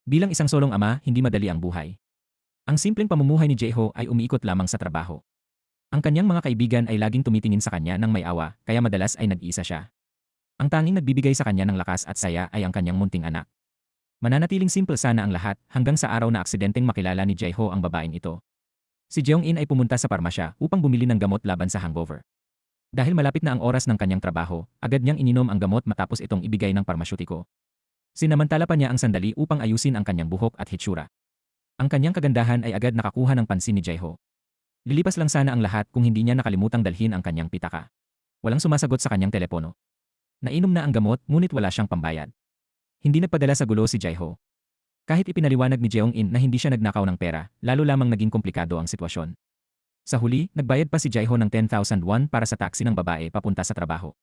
Bilang isang solong ama, hindi madali ang buhay. Ang simpleng pamumuhay ni Jae-ho ay umiikot lamang sa trabaho. Ang kanyang mga kaibigan ay laging tumitingin sa kanya ng may awa, kaya madalas ay nag-iisa siya. Ang tanging nagbibigay sa kanya ng lakas at saya ay ang kanyang munting anak. Mananatiling simple sana ang lahat hanggang sa araw na aksidenteng makilala ni Jae-ho ang babaeng ito. Si Jeong-in ay pumunta sa parmasya upang bumili ng gamot laban sa hangover. Dahil malapit na ang oras ng kanyang trabaho, agad niyang ininom ang gamot matapos itong ibigay ng parmasyutiko. Sinamantala pa niya ang sandali upang ayusin ang kanyang buhok at hitsura. Ang kanyang kagandahan ay agad nakakuha ng pansin ni Jae-ho. Lilipas lang sana ang lahat kung hindi niya nakalimutang dalhin ang kanyang pitaka. Walang sumasagot sa kanyang telepono. Nainom na ang gamot ngunit wala siyang pambayad. Hindi nagpadala sa gulo si Jae-ho. Kahit ipinaliwanag ni Jeong-in na hindi siya nagnakaw ng pera, lalo lamang naging komplikado ang sitwasyon. Sa huli, nagbayad pa si Jae-ho ng 10,000 won para sa taxi ng babae papunta sa trabaho.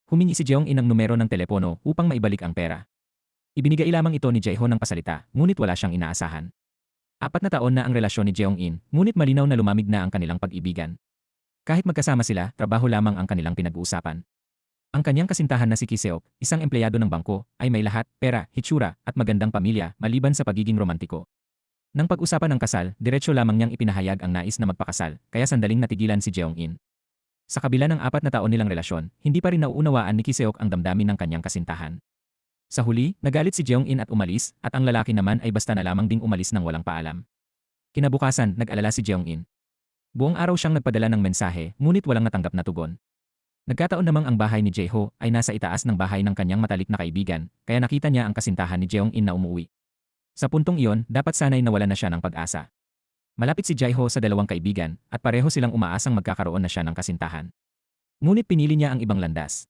Humingi si Jeong-in ng numero ng telepono upang maibalik ang pera. Ibinigay lamang ito ni Jae-ho ng pasalita, ngunit wala siyang inaasahan. 4 na taon na ang relasyon ni Jeong-in, ngunit malinaw na lumamig na ang kanilang pag-ibigan. Kahit magkasama sila, trabaho lamang ang kanilang pinag-uusapan. Ang kanyang kasintahan na si Ki-seok, isang empleyado ng bangko, ay may lahat, pera, hitsura, at magandang pamilya maliban sa pagiging romantiko. Nang pag-usapan ng kasal, diretsyo lamang niyang ipinahayag ang nais na magpakasal, kaya sandaling natigilan si Jeong-in. Sa kabila ng 4 na taon nilang relasyon, hindi pa rin nauunawaan ni Ki-seok ang damdamin ng kanyang kasintahan. Sa huli, nagalit si Jeong-in at umalis, at ang lalaki naman ay basta na lamang ding umalis nang walang paalam. Kinabukasan, nag-alala si Jeong-in. Buong araw siyang nagpadala ng mensahe, ngunit walang natanggap na tugon. Nagkataon namang ang bahay ni Jae-ho ay nasa itaas ng bahay ng kanyang matalik na kaibigan, kaya nakita niya ang kasintahan ni Jeong-in na umuwi. Sa puntong iyon, dapat sanay nawalan na siya ng pag-asa. Malapit si Jae-ho sa dalawang kaibigan, at pareho silang umaasang magkakaroon na siya ng kasintahan. Ngunit pinili niya ang ibang landas.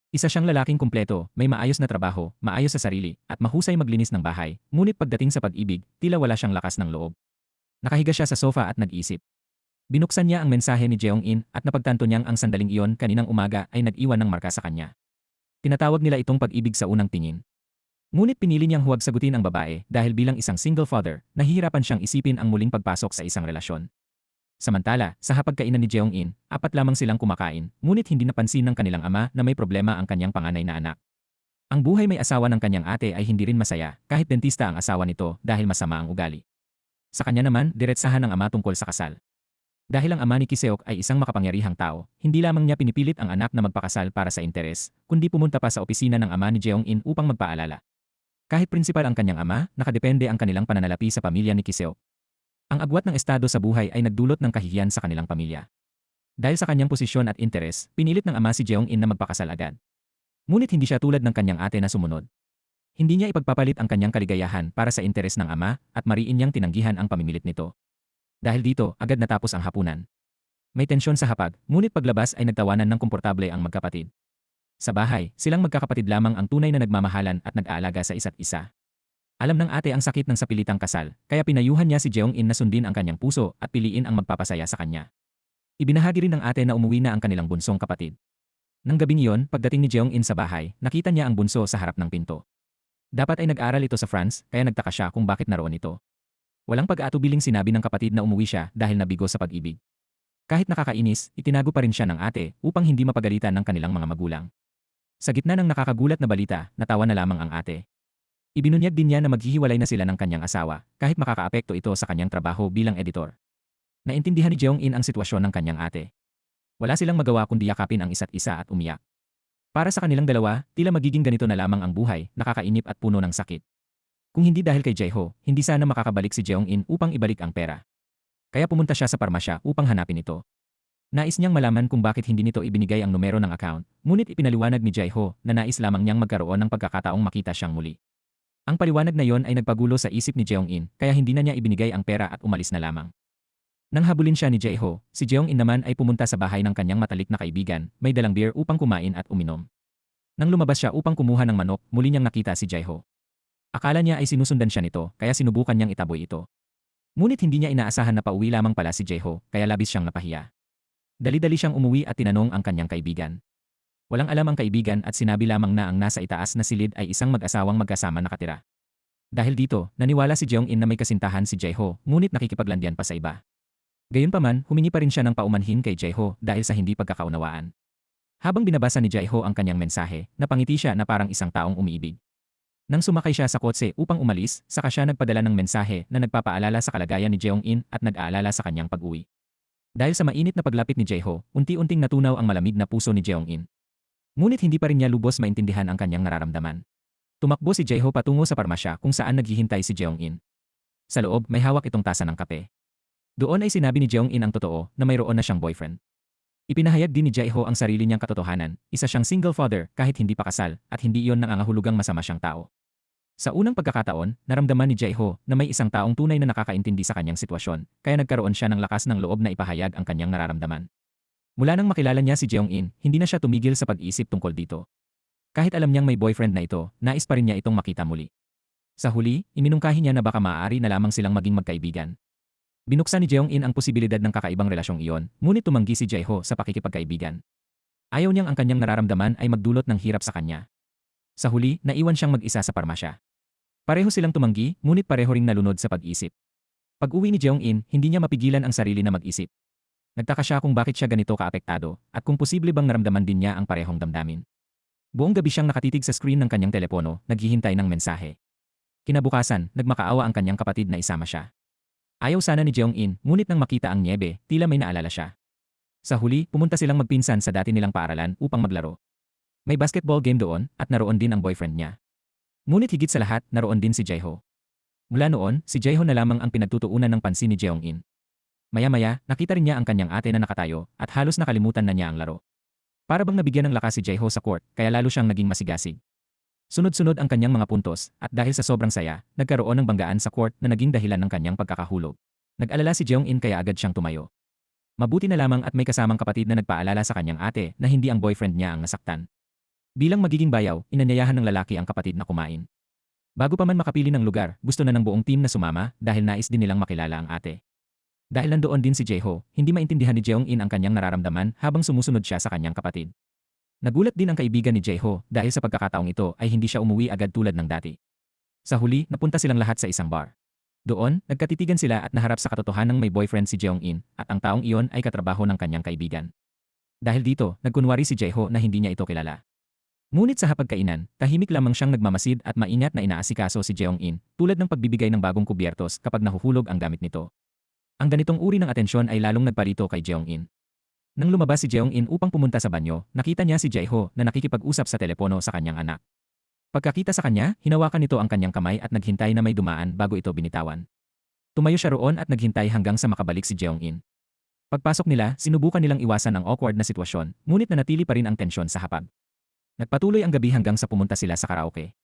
Isa siyang lalaking kumpleto, may maayos na trabaho, maayos sa sarili, at mahusay maglinis ng bahay, ngunit pagdating sa pag-ibig, tila wala siyang lakas ng loob. Nakahiga siya sa sofa at nag-isip. Binuksan niya ang mensahe ni Jeong-in at napagtanto niyang ang sandaling iyon kaninang umaga ay nag-iwan ng marka sa kanya. Tinatawag nila itong pag-ibig sa unang tingin. Ngunit pinili niyang huwag sagutin ang babae dahil bilang isang single father, nahihirapan siyang isipin ang muling pagpasok sa isang relasyon. Samantala, sa hapagkainan ni Jeong-in, 4 lamang silang kumakain, ngunit hindi napansin ng kanilang ama na may problema ang kanyang panganay na anak. Ang buhay may asawa ng kanyang ate ay hindi rin masaya, kahit dentista ang asawa nito dahil masama ang ugali. Sa kanya naman, diretsahan ng ama tungkol sa kasal. Dahil ang ama ni Ki-seok ay isang makapangyarihang tao, hindi lamang niya pinipilit ang anak na magpakasal para sa interes, kundi pumunta pa sa opisina ng ama ni Jeong-in upang magpaalala. Kahit prinsipal ang kanyang ama, nakadepende ang kanilang pananalapi sa pamilya ni Ki-seok. Ang agwat ng estado sa buhay ay nagdulot ng kahihiyan sa kanilang pamilya. Dahil sa kanyang posisyon at interes, pinilit ng ama si Jeong-in na magpakasal agad. Ngunit hindi siya tulad ng kanyang ate na sumunod. Hindi niya ipagpapalit ang kanyang kaligayahan para sa interes ng ama at mariin niyang tinanggihan ang pamimilit nito. Dahil dito, agad natapos ang hapunan. May tensyon sa hapag, ngunit paglabas ay nagtawanan ng komportable ang magkapatid. Sa bahay, silang magkakapatid lamang ang tunay na nagmamahalan at nag-aalaga sa isa't isa. Alam ng ate ang sakit ng sapilitang kasal, kaya pinayuhan niya si Jeong-in na sundin ang kanyang puso at piliin ang magpapasaya sa kanya. Ibinahagi rin ng ate na umuwi na ang kanilang bunsong kapatid. Nang gabing iyon, pagdating ni Jeong-in sa bahay, nakita niya ang bunso sa harap ng pinto. Dapat ay nag-aral ito sa France, kaya nagtaka siya kung bakit naroon ito. Walang pag-aatubiling sinabi ng kapatid na umuwi siya dahil nabigo sa pag-ibig. Kahit nakakainis, itinago pa rin siya ng ate upang hindi mapagalitan ng kanilang mga magulang. Sa gitna ng nakakagulat na balita, natawa na lamang ang ate. Ibinunyag din niya na maghihiwalay na sila ng kanyang asawa, kahit makakaapekto ito sa kanyang trabaho bilang editor. Naintindihan ni Jeong-in ang sitwasyon ng kanyang ate. Wala silang magawa kundi yakapin ang isa't isa at umiyak. Para sa kanilang dalawa, tila magiging ganito na lamang ang buhay, nakakainip at puno ng sakit. Kung hindi dahil kay Jae-ho, hindi sana makakabalik si Jeong-in upang ibalik ang pera. Kaya pumunta siya sa parmasya upang hanapin ito. Nais niyang malaman kung bakit hindi nito ibinigay ang numero ng account, ngunit ipinaliwanag ni Jae-ho na nais lamang niyang magkaroon ng pagkakataong makita siyang muli. Ang paliwanag na yon ay nagpagulo sa isip ni Jeong-in kaya hindi na niya ibinigay ang pera at umalis na lamang. Nang habulin siya ni Jae-ho, si Jeong-in naman ay pumunta sa bahay ng kanyang matalik na kaibigan, may dalang beer upang kumain at uminom. Nang lumabas siya upang kumuha ng manok, muli niyang nakita si Jae-ho. Akala niya ay sinusundan siya nito, kaya sinubukan niyang itaboy ito. Ngunit hindi niya inaasahan na pauwi lamang pala si Jae-ho, kaya labis siyang napahiya. Dali-dali siyang umuwi at tinanong ang kanyang kaibigan. Walang alam ang kaibigan at sinabi lamang na ang nasa itaas na silid ay isang mag-asawang magkasama nakatira. Dahil dito, naniwala si Jeong-in na may kasintahan si Jae-ho, ngunit nakikipaglandian pa sa iba. Gayunpaman, humingi pa rin siya ng paumanhin kay Jae-ho dahil sa hindi pagkakaunawaan. Habang binabasa ni Jae-ho ang kanyang mensahe, napangiti siya na parang isang taong umiibig. Nang sumakay siya sa kotse upang umalis, saka siya nagpadala ng mensahe na nagpapaalala sa kalagayan ni Jeong-in at nag-aalala sa kanyang pag-uwi. Dahil sa mainit na paglapit ni Jae-ho, unti-unting natunaw ang malamig na puso ni Jeong-in. Ngunit hindi pa rin niya lubos maintindihan ang kanyang nararamdaman. Tumakbo si Jae-ho patungo sa parmasya kung saan naghihintay si Jeong-in. Sa loob, may hawak itong tasa ng kape. Doon ay sinabi ni Jeong-in ang totoo na mayroon na siyang boyfriend. Ipinahayag din ni Jae-ho ang sarili niyang katotohanan, isa siyang single father kahit hindi pa kasal at hindi iyon nangangahulugang masama siyang tao. Sa unang pagkakataon, naramdaman ni Jae-ho na may isang taong tunay na nakakaintindi sa kanyang sitwasyon, kaya nagkaroon siya ng lakas ng loob na ipahayag ang kanyang nararamdaman. Mula nang makilala niya si Jeong-in, hindi na siya tumigil sa pag-iisip tungkol dito. Kahit alam niyang may boyfriend na ito, nais pa rin niya itong makita muli. Sa huli, iminungkahi niya na baka maaari na lamang silang maging magkaibigan. Binuksan ni Jeong-in ang posibilidad ng kakaibang relasyong iyon, ngunit tumanggi si Jae-ho sa pakikipagkaibigan. Ayaw niyang ang kanyang nararamdaman ay magdulot ng hirap sa kanya. Sa huli, naiwan siyang mag-isa sa parmasya. Pareho silang tumanggi, ngunit pareho ring nalunod sa pag-isip. Pag-uwi ni Jeong-in, hindi niya mapigilan ang sarili na mag-isip. Nagtaka siya kung bakit siya ganito kaapektado, at kung posible bang naramdaman din niya ang parehong damdamin. Buong gabi siyang nakatitig sa screen ng kanyang telepono, naghihintay ng mensahe. Kinabukasan, nagmakaawa ang kanyang kapatid na isama siya. Ayaw sana ni Jeong-in, ngunit nang makita ang niebe, tila may naalala siya. Sa huli, pumunta silang magpinsan sa dati nilang paaralan upang maglaro. May basketball game doon, at naroon din ang boyfriend niya. Ngunit higit sa lahat, naroon din si Jae-ho. Mula noon, si Jae-ho na lamang ang pinagtutuunan ng pansin ni Jeong-in. Maya-maya, nakita rin niya ang kanyang ate na nakatayo at halos nakalimutan na niya ang laro. Para bang nabigyan ng lakas si Jae-ho sa court, kaya lalo siyang naging masigasig. Sunod-sunod ang kanyang mga puntos, at dahil sa sobrang saya, nagkaroon ng banggaan sa court na naging dahilan ng kanyang pagkakahulog. Nag-alala si Jeong-in kaya agad siyang tumayo. Mabuti na lamang at may kasamang kapatid na nagpaalala sa kanyang ate na hindi ang boyfriend niya ang nasaktan. Bilang magiging bayaw, inanyayahan ng lalaki ang kapatid na kumain. Bago pa man makapili ng lugar, gusto na ng buong team na sumama dahil nais din nilang makilala ang ate. Dahil nandoon din si Jae-ho, hindi maintindihan ni Jeong-in ang kanyang nararamdaman habang sumusunod siya sa kanyang kapatid. Nagulat din ang kaibigan ni Jae-ho dahil sa pagkakataong ito ay hindi siya umuwi agad tulad ng dati. Sa huli, napunta silang lahat sa isang bar. Doon, nagkatitigan sila at naharap sa katotohanang may boyfriend si Jeong-in at ang taong iyon ay katrabaho ng kanyang kaibigan. Dahil dito, nagkunwari si Jae-ho na hindi niya ito kilala. Ngunit sa hapagkainan, tahimik lamang siyang nagmamasid at maingat na inaasikaso si Jeong-in, tulad ng pagbibigay ng bagong kubyertos kapag nahuhulog ang gamit nito. Ang ganitong uri ng atensyon ay lalong nagparito kay Jeong-in. Nang lumabas si Jeong-in upang pumunta sa banyo, nakita niya si Jae-ho na nakikipag-usap sa telepono sa kanyang anak. Pagkakita sa kanya, hinawakan nito ang kanyang kamay at naghintay na may dumaan bago ito binitawan. Tumayo siya roon at naghintay hanggang sa makabalik si Jeong-in. Pagpasok nila, sinubukan nilang iwasan ang awkward na sitwasyon, ngunit nanatili pa rin ang tensyon sa hapag. Nagpatuloy ang gabi hanggang sa pumunta sila sa karaoke.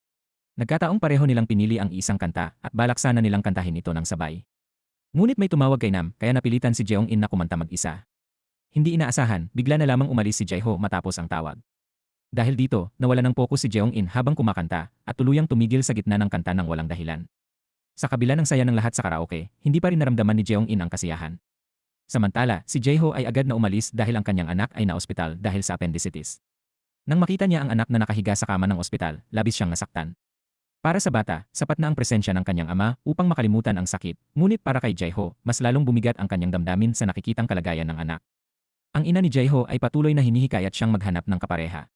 Nagkataong pareho nilang pinili ang isang kanta at balak sana nilang kantahin ito ng sabay. Ngunit may tumawag kay Nam kaya napilitan si Jeong-in na kumanta mag-isa. Hindi inaasahan, bigla na lamang umalis si Jae-ho matapos ang tawag. Dahil dito, nawala ng focus si Jeong-in habang kumakanta at tuluyang tumigil sa gitna ng kanta ng walang dahilan. Sa kabila ng saya ng lahat sa karaoke, hindi pa rin naramdaman ni Jeong-in ang kasiyahan. Samantala, si Jae-ho ay agad na umalis dahil ang kanyang anak ay naospital dahil sa appendicitis. Nang makita niya ang anak na nakahiga sa kama ng ospital, labis siyang nasaktan. Para sa bata, sapat na ang presensya ng kanyang ama upang makalimutan ang sakit, ngunit para kay Jae-ho, mas lalong bumigat ang kanyang damdamin sa nakikitang kalagayan ng anak. Ang ina ni Jae-ho ay patuloy na hinihikayat siyang maghanap ng kapareha.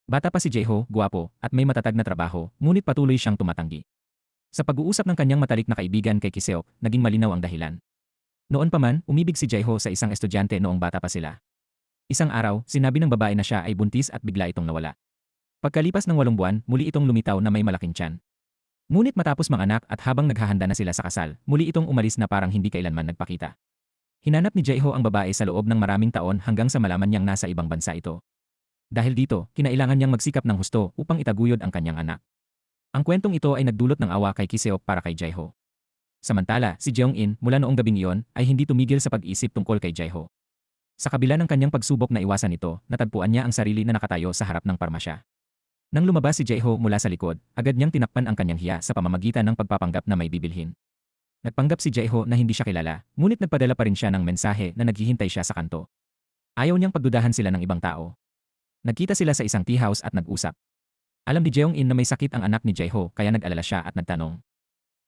Bata pa si Jae-ho, guwapo, at may matatag na trabaho, ngunit patuloy siyang tumatanggi. Sa pag-uusap ng kanyang matalik na kaibigan kay Ki-seok, naging malinaw ang dahilan. Noon pa man, umibig si Jae-ho sa isang estudyante noong bata pa sila. Isang araw, sinabi ng babae na siya ay buntis at bigla itong nawala. Pagkalipas ng 8 buwan, muli itong lumitaw na may malaking tiyan. Ngunit matapos manganak at habang naghahanda na sila sa kasal, muli itong umalis na parang hindi kailanman nagpakita. Hinanap ni Jae-ho ang babae sa loob ng maraming taon hanggang sa malaman niyang nasa ibang bansa ito. Dahil dito, kinailangan niyang magsikap ng husto upang itaguyod ang kanyang anak. Ang kwentong ito ay nagdulot ng awa kay Ki-seok para kay Jae-ho. Samantala, si Jeong-in mula noong gabing iyon ay hindi tumigil sa pag-isip tungkol kay Jae-ho. Sa kabila ng kanyang pagsubok na iwasan ito, natagpuan niya ang sarili na nakatayo sa harap ng parmasya. Nang lumabas si Jae-ho mula sa likod, agad niyang tinakpan ang kanyang hiya sa pamamagitan ng pagpapanggap na may bibilhin. Nagpanggap si Jae-ho na hindi siya kilala, ngunit nagpadala pa rin siya ng mensahe na naghihintay siya sa kanto. Ayaw niyang pagdudahan sila ng ibang tao. Nagkita sila sa isang tea house at nag-usap. Alam ni Jeong-in na may sakit ang anak ni Jae-ho kaya nag-alala siya at nagtanong.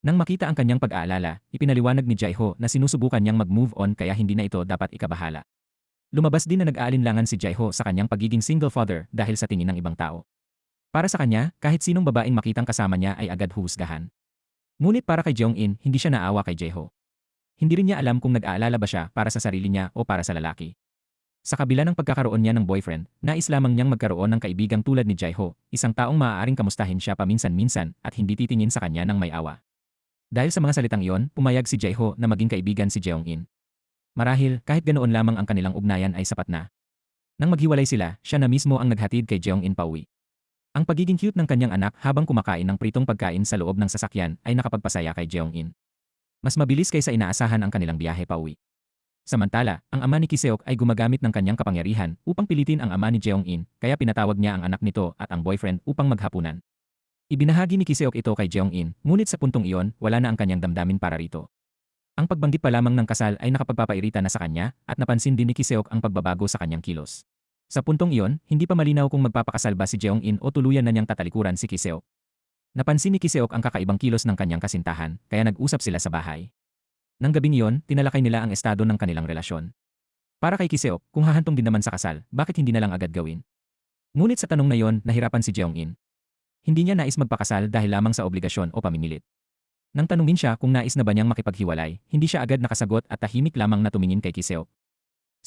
Nang makita ang kanyang pag-aalala, ipinaliwanag ni Jae-ho na sinusubukan niyang mag-move on kaya hindi na ito dapat ikabahala. Lumabas din na nag-aalinlangan si Jae-ho sa kanyang pagiging single father dahil sa tingin ng ibang tao. Para sa kanya, kahit sinong babaeng makitang kasama niya ay agad huhusgahan. Ngunit para kay Jeong-in, hindi siya naawa kay Jae-ho. Hindi rin niya alam kung nag-aalala ba siya para sa sarili niya o para sa lalaki. Sa kabila ng pagkakaroon niya ng boyfriend, nais lamang niyang magkaroon ng kaibigang tulad ni Jae-ho, isang taong maaaring kamustahin siya paminsan-minsan at hindi titingin sa kanya ng may awa. Dahil sa mga salitang iyon, pumayag si Jae-ho na maging kaibigan si Jeong-in. Marahil, kahit ganoon lamang ang kanilang ugnayan ay sapat na. Nang maghiwalay sila, siya na mismo ang naghatid kay Jeong-in pauwi. Ang pagiging cute ng kanyang anak habang kumakain ng pritong pagkain sa loob ng sasakyan ay nakapagpasaya kay Jeong-in. Mas mabilis kaysa inaasahan ang kanilang biyahe pauwi. Samantala, ang ama ni Ki-seok ay gumagamit ng kanyang kapangyarihan upang pilitin ang ama ni Jeong-in, kaya pinatawag niya ang anak nito at ang boyfriend upang maghapunan. Ibinahagi ni Ki-seok ito kay Jeong-in, ngunit sa puntong iyon, wala na ang kanyang damdamin para rito. Ang pagbanggit pa lamang ng kasal ay nakapagpapairita na sa kanya at napansin din ni Ki-seok ang pagbabago sa kanyang kilos. Sa puntong iyon, hindi pa malinaw kung magpapakasal ba si Jeong-in o tuluyan na niyang tatalikuran si Ki-seok. Napansin ni Ki-seok ang kakaibang kilos ng kanyang kasintahan, kaya nag-usap sila sa bahay. Nang gabing iyon, tinalakay nila ang estado ng kanilang relasyon. Para kay Ki-seok, kung hahantong din naman sa kasal, bakit hindi na lang agad gawin? Ngunit sa tanong na iyon, nahirapan si Jeong-in. Hindi niya nais magpakasal dahil lamang sa obligasyon o pamimilit. Nang tanungin siya kung nais na ba niyang makipaghiwalay, hindi siya agad nakasagot at tahimik lamang na tumingin kay Ki-seok.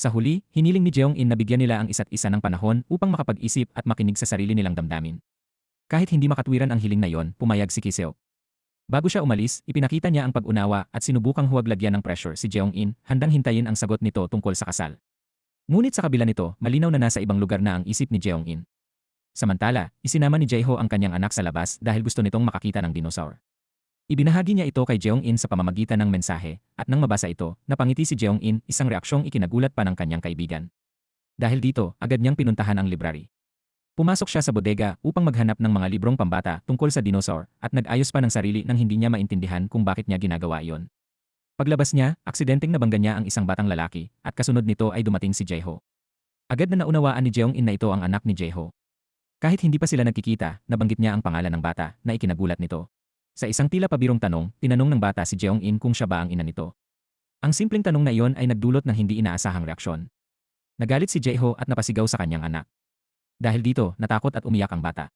Sa huli, hiniling ni Jeong-in na bigyan nila ang isa't isa ng panahon upang makapag-isip at makinig sa sarili nilang damdamin. Kahit hindi makatwiran ang hiling na iyon, pumayag si Ki-seok. Bago siya umalis, ipinakita niya ang pag-unawa at sinubukang huwag lagyan ng pressure si Jeong-in, handang hintayin ang sagot nito tungkol sa kasal. Ngunit sa kabila nito, malinaw na nasa ibang lugar na ang isip ni Jeong-in. Samantala, isinama ni Jae-ho ang kanyang anak sa labas dahil gusto nitong makakita ng dinosaur. Ibinahagi niya ito kay Jeong-in sa pamamagitan ng mensahe, at nang mabasa ito, napangiti si Jeong-in, isang reaksyong ikinagulat pa ng kanyang kaibigan. Dahil dito, agad niyang pinuntahan ang library. Pumasok siya sa bodega upang maghanap ng mga librong pambata tungkol sa dinosaur at nag-ayos pa ng sarili nang hindi niya maintindihan kung bakit niya ginagawa iyon. Paglabas niya, aksidenteng nabangga niya ang isang batang lalaki at kasunod nito ay dumating si Jae-ho. Agad na naunawaan ni Jeong-in na ito ang anak ni Jae-ho. Kahit hindi pa sila nagkikita, nabanggit niya ang pangalan ng bata na ikinagulat nito. Sa isang tila pabirong tanong, tinanong ng bata si Jeong-in kung siya ba ang ina nito. Ang simpleng tanong na iyon ay nagdulot ng hindi inaasahang reaksyon. Nagalit si Jae-ho at napasigaw sa kanyang anak. Dahil dito, natakot at umiyak ang bata.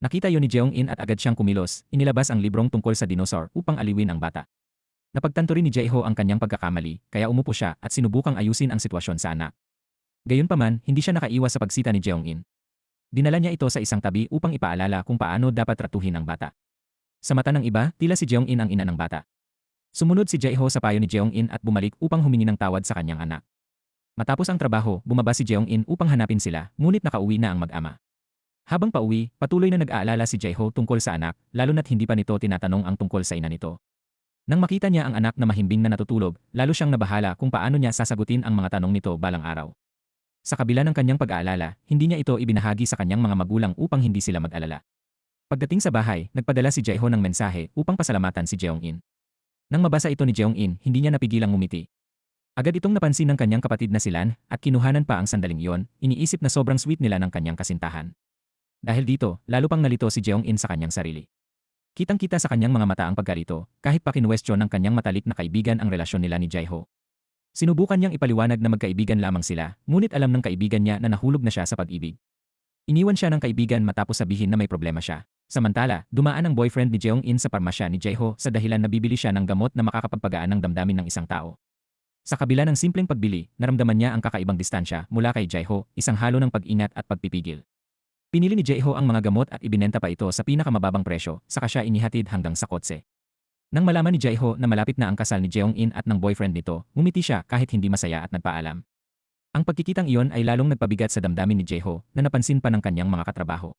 Nakita yon ni Jeong-in at agad siyang kumilos, inilabas ang librong tungkol sa dinosaur upang aliwin ang bata. Napagtanto rin ni Jae-ho ang kanyang pagkakamali, kaya umupo siya at sinubukang ayusin ang sitwasyon sa anak. Gayunpaman, hindi siya nakaiwas sa pagsita ni Jeong-in. Dinala niya ito sa isang tabi upang ipaalala kung paano dapat tratuhin ang bata. Sa mata ng iba, tila si Jeong-in ang ina ng bata. Sumunod si Jae-ho sa payo ni Jeong-in at bumalik upang humingi ng tawad sa kanyang anak. Matapos ang trabaho, bumaba si Jeong-in upang hanapin sila, ngunit nakauwi na ang mag-ama. Habang pauwi, patuloy na nag-aalala si Jae-ho tungkol sa anak, lalo na't hindi pa nito tinatanong ang tungkol sa ina nito. Nang makita niya ang anak na mahimbing na natutulog, lalo siyang nabahala kung paano niya sasagutin ang mga tanong nito balang araw. Sa kabila ng kanyang pag-aalala, hindi niya ito ibinahagi sa kanyang mga magulang upang hindi sila mag-alala. Pagdating sa bahay, nagpadala si Jae-ho ng mensahe upang pasalamatan si Jeong-in. Nang mabasa ito ni Jeong-in, hindi niya napigilang ngumiti. Agad itong napansin ng kanyang kapatid na si Lan at kinuhanan pa ang sandaling iyon, iniisip na sobrang sweet nila ng kanyang kasintahan. Dahil dito, lalo pang nalito si Jeong-in sa kanyang sarili. Kitang-kita sa kanyang mga mata ang pagkalito, kahit pa kinwestiyon ng kanyang matalik na kaibigan ang relasyon nila ni Jae-ho. Sinubukan niyang ipaliwanag na magkaibigan lamang sila, ngunit alam ng kaibigan niya na nahulog na siya sa pag-ibig. Iniwan siya ng kaibigan matapos sabihin na may problema siya. Samantala, dumaan ang boyfriend ni Jeong-in sa parmasya ni Jae-ho sa dahilan na bibili siya ng gamot na makakapagpagaan ng damdamin ng isang tao. Sa kabila ng simpleng pagbili, naramdaman niya ang kakaibang distansya mula kay Jae-ho, isang halo ng pag-ingat at pagpipigil. Pinili ni Jae-ho ang mga gamot at ibinenta pa ito sa pinakamababang presyo, saka siya inihatid hanggang sa kotse. Nang malaman ni Jae-ho na malapit na ang kasal ni Jeong-in at ng boyfriend nito, ngumiti siya kahit hindi masaya at nagpaalam. Ang pagkikitang iyon ay lalong nagpabigat sa damdamin ni Jae-ho na napansin pa ng kanyang mga katrabaho.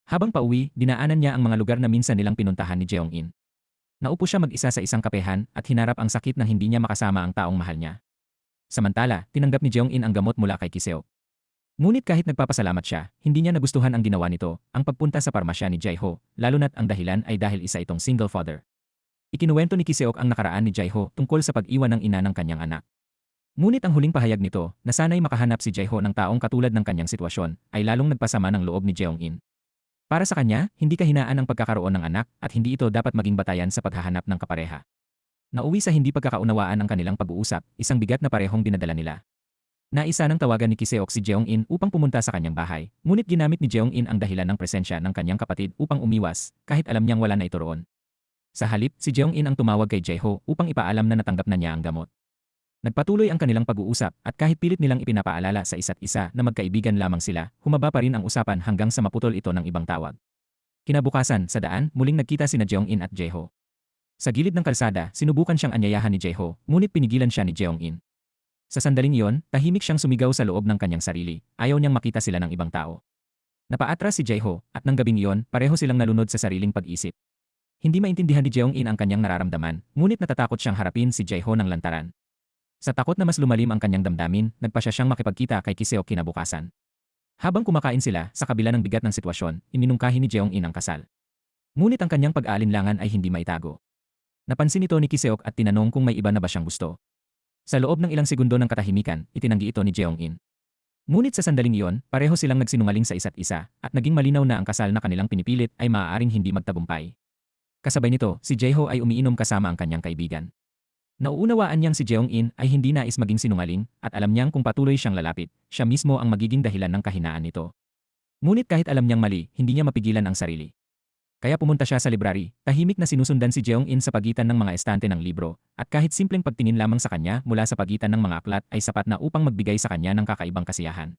Habang pauwi, dinaanan niya ang mga lugar na minsan nilang pinuntahan ni Jeong-in. Naupo siya mag-isa sa isang kapehan at hinarap ang sakit nang hindi niya makasama ang taong mahal niya. Samantala, tinanggap ni Jeong-in ang gamot mula kay Ki-seok. Ngunit kahit nagpapasalamat siya, hindi niya nagustuhan ang ginawa nito, ang pagpunta sa parmasya ni Jae-ho, lalo na't ang dahilan ay dahil isa itong single father. Ikinuwento ni Ki-seok ang nakaraan ni Jae-ho tungkol sa pag-iwan ng ina ng kanyang anak. Ngunit ang huling pahayag nito, na sana'y makahanap si Jae-ho ng taong katulad ng kanyang sitwasyon, ay lalong nagpasama ng loob ni Jeong-in. Para sa kanya, hindi kahinaan ang pagkakaroon ng anak at hindi ito dapat maging batayan sa paghahanap ng kapareha. Nauwi sa hindi pagkakaunawaan ang kanilang pag-uusap, isang bigat na parehong dinadala nila. Naisa ng tawagan ni Kiseok si Jeong-in upang pumunta sa kanyang bahay, ngunit ginamit ni Jeong-in ang dahilan ng presensya ng kanyang kapatid upang umiwas, kahit alam niyang wala na ito roon. Sa halip, si Jeong-in ang tumawag kay Jae-ho upang ipaalam na natanggap na niya ang gamot. Nagpatuloy ang kanilang pag-uusap at kahit pilit nilang ipinapaalala sa isa't isa na magkaibigan lamang sila, humaba pa rin ang usapan hanggang sa maputol ito ng ibang tawag. Kinabukasan, sa daan, muling nagkita sina Jeong-in at Jae-ho. Sa gilid ng kalsada, sinubukan siyang anyayahan ni Jae-ho, ngunit pinigilan siya ni Jeong-in. Sa sandaling iyon, tahimik siyang sumigaw sa loob ng kanyang sarili, ayaw niyang makita sila ng ibang tao. Napaatras si Jae-ho, at nang gabing iyon, pareho silang nalunod sa sariling pag-isip. Hindi maintindihan ni Jeong-in ang kanyang nararamdaman, ngunit natatakot siyang harapin si Jae-ho ng lantaran. Sa takot na mas lumalim ang kanyang damdamin, nagpasya siyang makipagkita kay Kiseok kinabukasan. Habang kumakain sila, sa kabila ng bigat ng sitwasyon, iminungkahi ni Jeong-in ang kasal. Ngunit ang kanyang pag-aalinlangan ay hindi maitago. Napansin ito ni Kiseok at tinanong kung may iba na ba siyang gusto. Sa loob ng ilang segundo ng katahimikan, itinanggi ito ni Jeong-in. Ngunit sa sandaling iyon, pareho silang nagsinungaling sa isa't isa at naging malinaw na ang kasal na kanilang pinipilit ay maaaring hindi magtagumpay. Kasabay nito, si Jae-ho ay umiinom kasama ang kanyang kaibigan. Nauunawaan niyang si Jeong-in ay hindi nais maging sinungaling at alam niyang kung patuloy siyang lalapit, siya mismo ang magiging dahilan ng kahinaan nito. Ngunit kahit alam niyang mali, hindi niya mapigilan ang sarili. Kaya pumunta siya sa library, tahimik na sinusundan si Jeong-in sa pagitan ng mga estante ng libro, at kahit simpleng pagtingin lamang sa kanya mula sa pagitan ng mga aklat ay sapat na upang magbigay sa kanya ng kakaibang kasiyahan.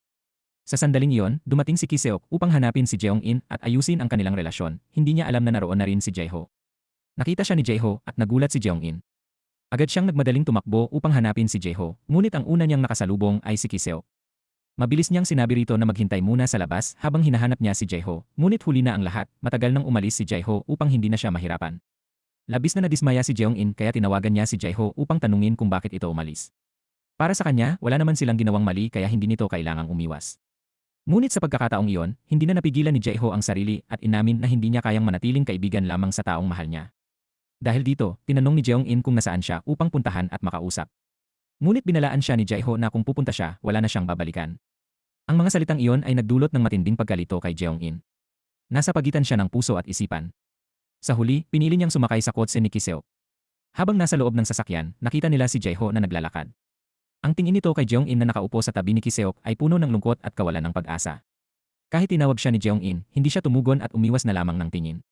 Sa sandaling iyon, dumating si Kiseok upang hanapin si Jeong-in at ayusin ang kanilang relasyon, hindi niya alam na naroon na rin si Jae-ho. Nakita siya ni Jae-ho at nagulat si Jeong-in. Agad siyang nagmadaling tumakbo upang hanapin si Jae-ho, ngunit ang una niyang nakasalubong ay si Kiseok. Mabilis niyang sinabi rito na maghintay muna sa labas habang hinahanap niya si Jae-ho, ngunit huli na ang lahat, matagal nang umalis si Jae-ho upang hindi na siya mahirapan. Labis na nadismaya si Jeong-in kaya tinawagan niya si Jae-ho upang tanungin kung bakit ito umalis. Para sa kanya, wala naman silang ginawang mali kaya hindi nito kailangang umiwas. Ngunit sa pagkakataong iyon, hindi na napigilan ni Jae-ho ang sarili at inamin na hindi niya kayang manatiling kaibigan lamang sa taong mahal niya. Dahil dito, tinanong ni Jeong-in kung nasaan siya upang puntahan at makausap. Ngunit binalaan siya ni Jae-ho na kung pupunta siya, wala na siyang babalikan. Ang mga salitang iyon ay nagdulot ng matinding pagkalito kay Jeong-in. Nasa pagitan siya ng puso at isipan. Sa huli, pinili niyang sumakay sa kotse ni Kiseok. Habang nasa loob ng sasakyan, nakita nila si Jae-ho na naglalakad. Ang tingin nito kay Jeong-in na nakaupo sa tabi ni Kiseok ay puno ng lungkot at kawalan ng pag-asa. Kahit tinawag siya ni Jeong-in, hindi siya tumugon at umiwas na lamang ng tingin.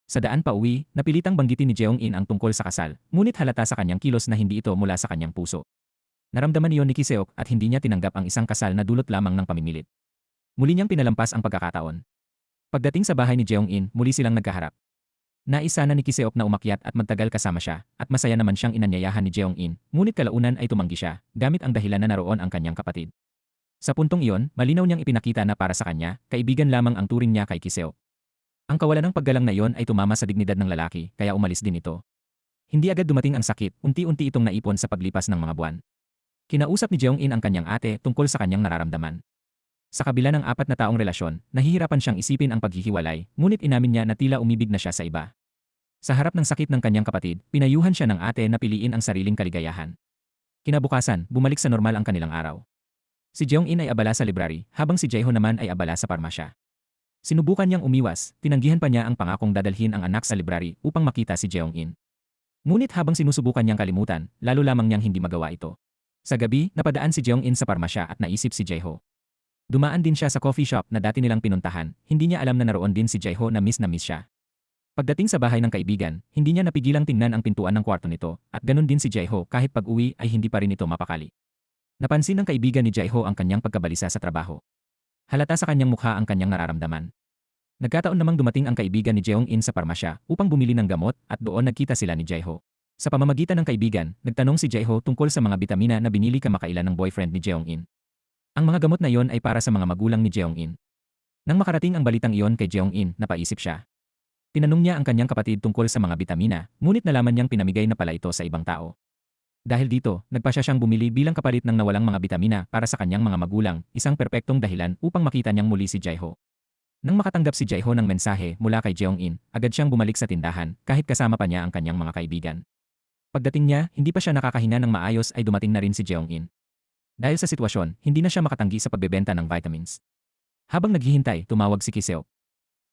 Sa daan pa uwi, napilitang banggitin ni Jeong-in ang tungkol sa kasal, ngunit halata sa kanyang kilos na hindi ito mula sa kanyang puso. Naramdaman niyon ni Kiseok at hindi niya tinanggap ang isang kasal na dulot lamang ng pamimilit. Muli niyang pinalampas ang pagkakataon. Pagdating sa bahay ni Jeong-in, muli silang nagkaharap. Naisa na ni Kiseok na umakyat at magtagal kasama siya, at masaya naman siyang inanyayahan ni Jeong-in, ngunit kalaunan ay tumanggi siya, gamit ang dahilan na naroon ang kanyang kapatid. Sa puntong iyon, malinaw niyang ipinakita na para sa kanya, kaibigan lamang ang turing niya kay Kiseok. Ang kawalan ng paggalang na iyon ay tumama sa dignidad ng lalaki, kaya umalis din ito. Hindi agad dumating ang sakit, unti-unti itong naipon sa paglipas ng mga buwan. Kinausap ni Jeong-in ang kanyang ate tungkol sa kanyang nararamdaman. Sa kabila ng 4 na taong relasyon, nahihirapan siyang isipin ang paghihiwalay, ngunit inamin niya na tila umibig na siya sa iba. Sa harap ng sakit ng kanyang kapatid, pinayuhan siya ng ate na piliin ang sariling kaligayahan. Kinabukasan, bumalik sa normal ang kanilang araw. Si Jeong-in ay abala sa library, habang si Jae-ho naman ay abala sa parmasya. Sinubukan niyang umiwas, tinanggihan pa niya ang pangakong dadalhin ang anak sa library upang makita si Jeong-in. Ngunit habang sinusubukan niyang kalimutan, lalo lamang niyang hindi magawa ito. Sa gabi, napadaan si Jeong-in sa parmasya at naisip si Jae-ho. Dumaan din siya sa coffee shop na dati nilang pinuntahan, hindi niya alam na naroon din si Jae-ho na miss siya. Pagdating sa bahay ng kaibigan, hindi niya napigilang tingnan ang pintuan ng kwarto nito, at ganun din si Jae-ho kahit pag-uwi ay hindi pa rin ito mapakali. Napansin ng kaibigan ni Jae-ho ang kanyang pagkabalisa sa trabaho. Halata sa kanyang mukha ang kanyang nararamdaman. Nagkataon namang dumating ang kaibigan ni Jeong-in sa parmasya upang bumili ng gamot at doon nagkita sila ni Jae-ho. Sa pamamagitan ng kaibigan, nagtanong si Jae-ho tungkol sa mga bitamina na binili kamakailan ng boyfriend ni Jeong-in. Ang mga gamot na iyon ay para sa mga magulang ni Jeong-in. Nang makarating ang balitang iyon kay Jeong-in, napaisip siya. Tinanong niya ang kanyang kapatid tungkol sa mga bitamina, ngunit nalaman niyang pinamigay na pala ito sa ibang tao. Dahil dito, nagpasya siyang bumili bilang kapalit ng nawalang mga bitamina para sa kanyang mga magulang, isang perpektong dahilan upang makita niyang muli si Jae-ho. Nang makatanggap si Jae-ho ng mensahe mula kay Jeong-in, agad siyang bumalik sa tindahan kahit kasama pa niya ang kanyang mga kaibigan. Pagdating niya, hindi pa siya nakakahinga ng maayos ay dumating na rin si Jeong-in. Dahil sa sitwasyon, hindi na siya makatanggi sa pagbebenta ng vitamins. Habang naghihintay, tumawag si Kiseok.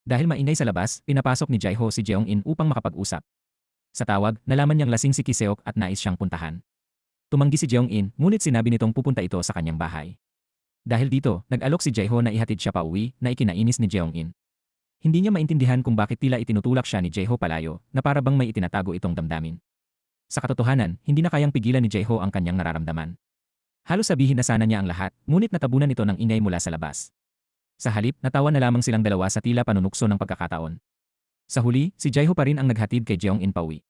Dahil maingay sa labas, pinapasok ni Jae-ho si Jeong-in upang makapag-usap. Sa tawag, nalaman niyang lasing si Kiseok at nais siyang puntahan. Tumanggi si Jeong-in, ngunit sinabi nitong pupunta ito sa kanyang bahay. Dahil dito, nag-alok si Jae-ho na ihatid siya pauwi na ikinainis ni Jeong-in. Hindi niya maintindihan kung bakit tila itinutulak siya ni Jae-ho palayo na para bang may itinatago itong damdamin. Sa katotohanan, hindi na kayang pigilan ni Jae-ho ang kanyang nararamdaman. Halos sabihin na sana niya ang lahat, ngunit natabunan ito ng ingay mula sa labas. Sa halip, natawa na lamang silang dalawa sa tila panunukso ng pagkakataon. Sa huli, si Jae-ho pa rin ang naghatid kay Jeong-in pauwi.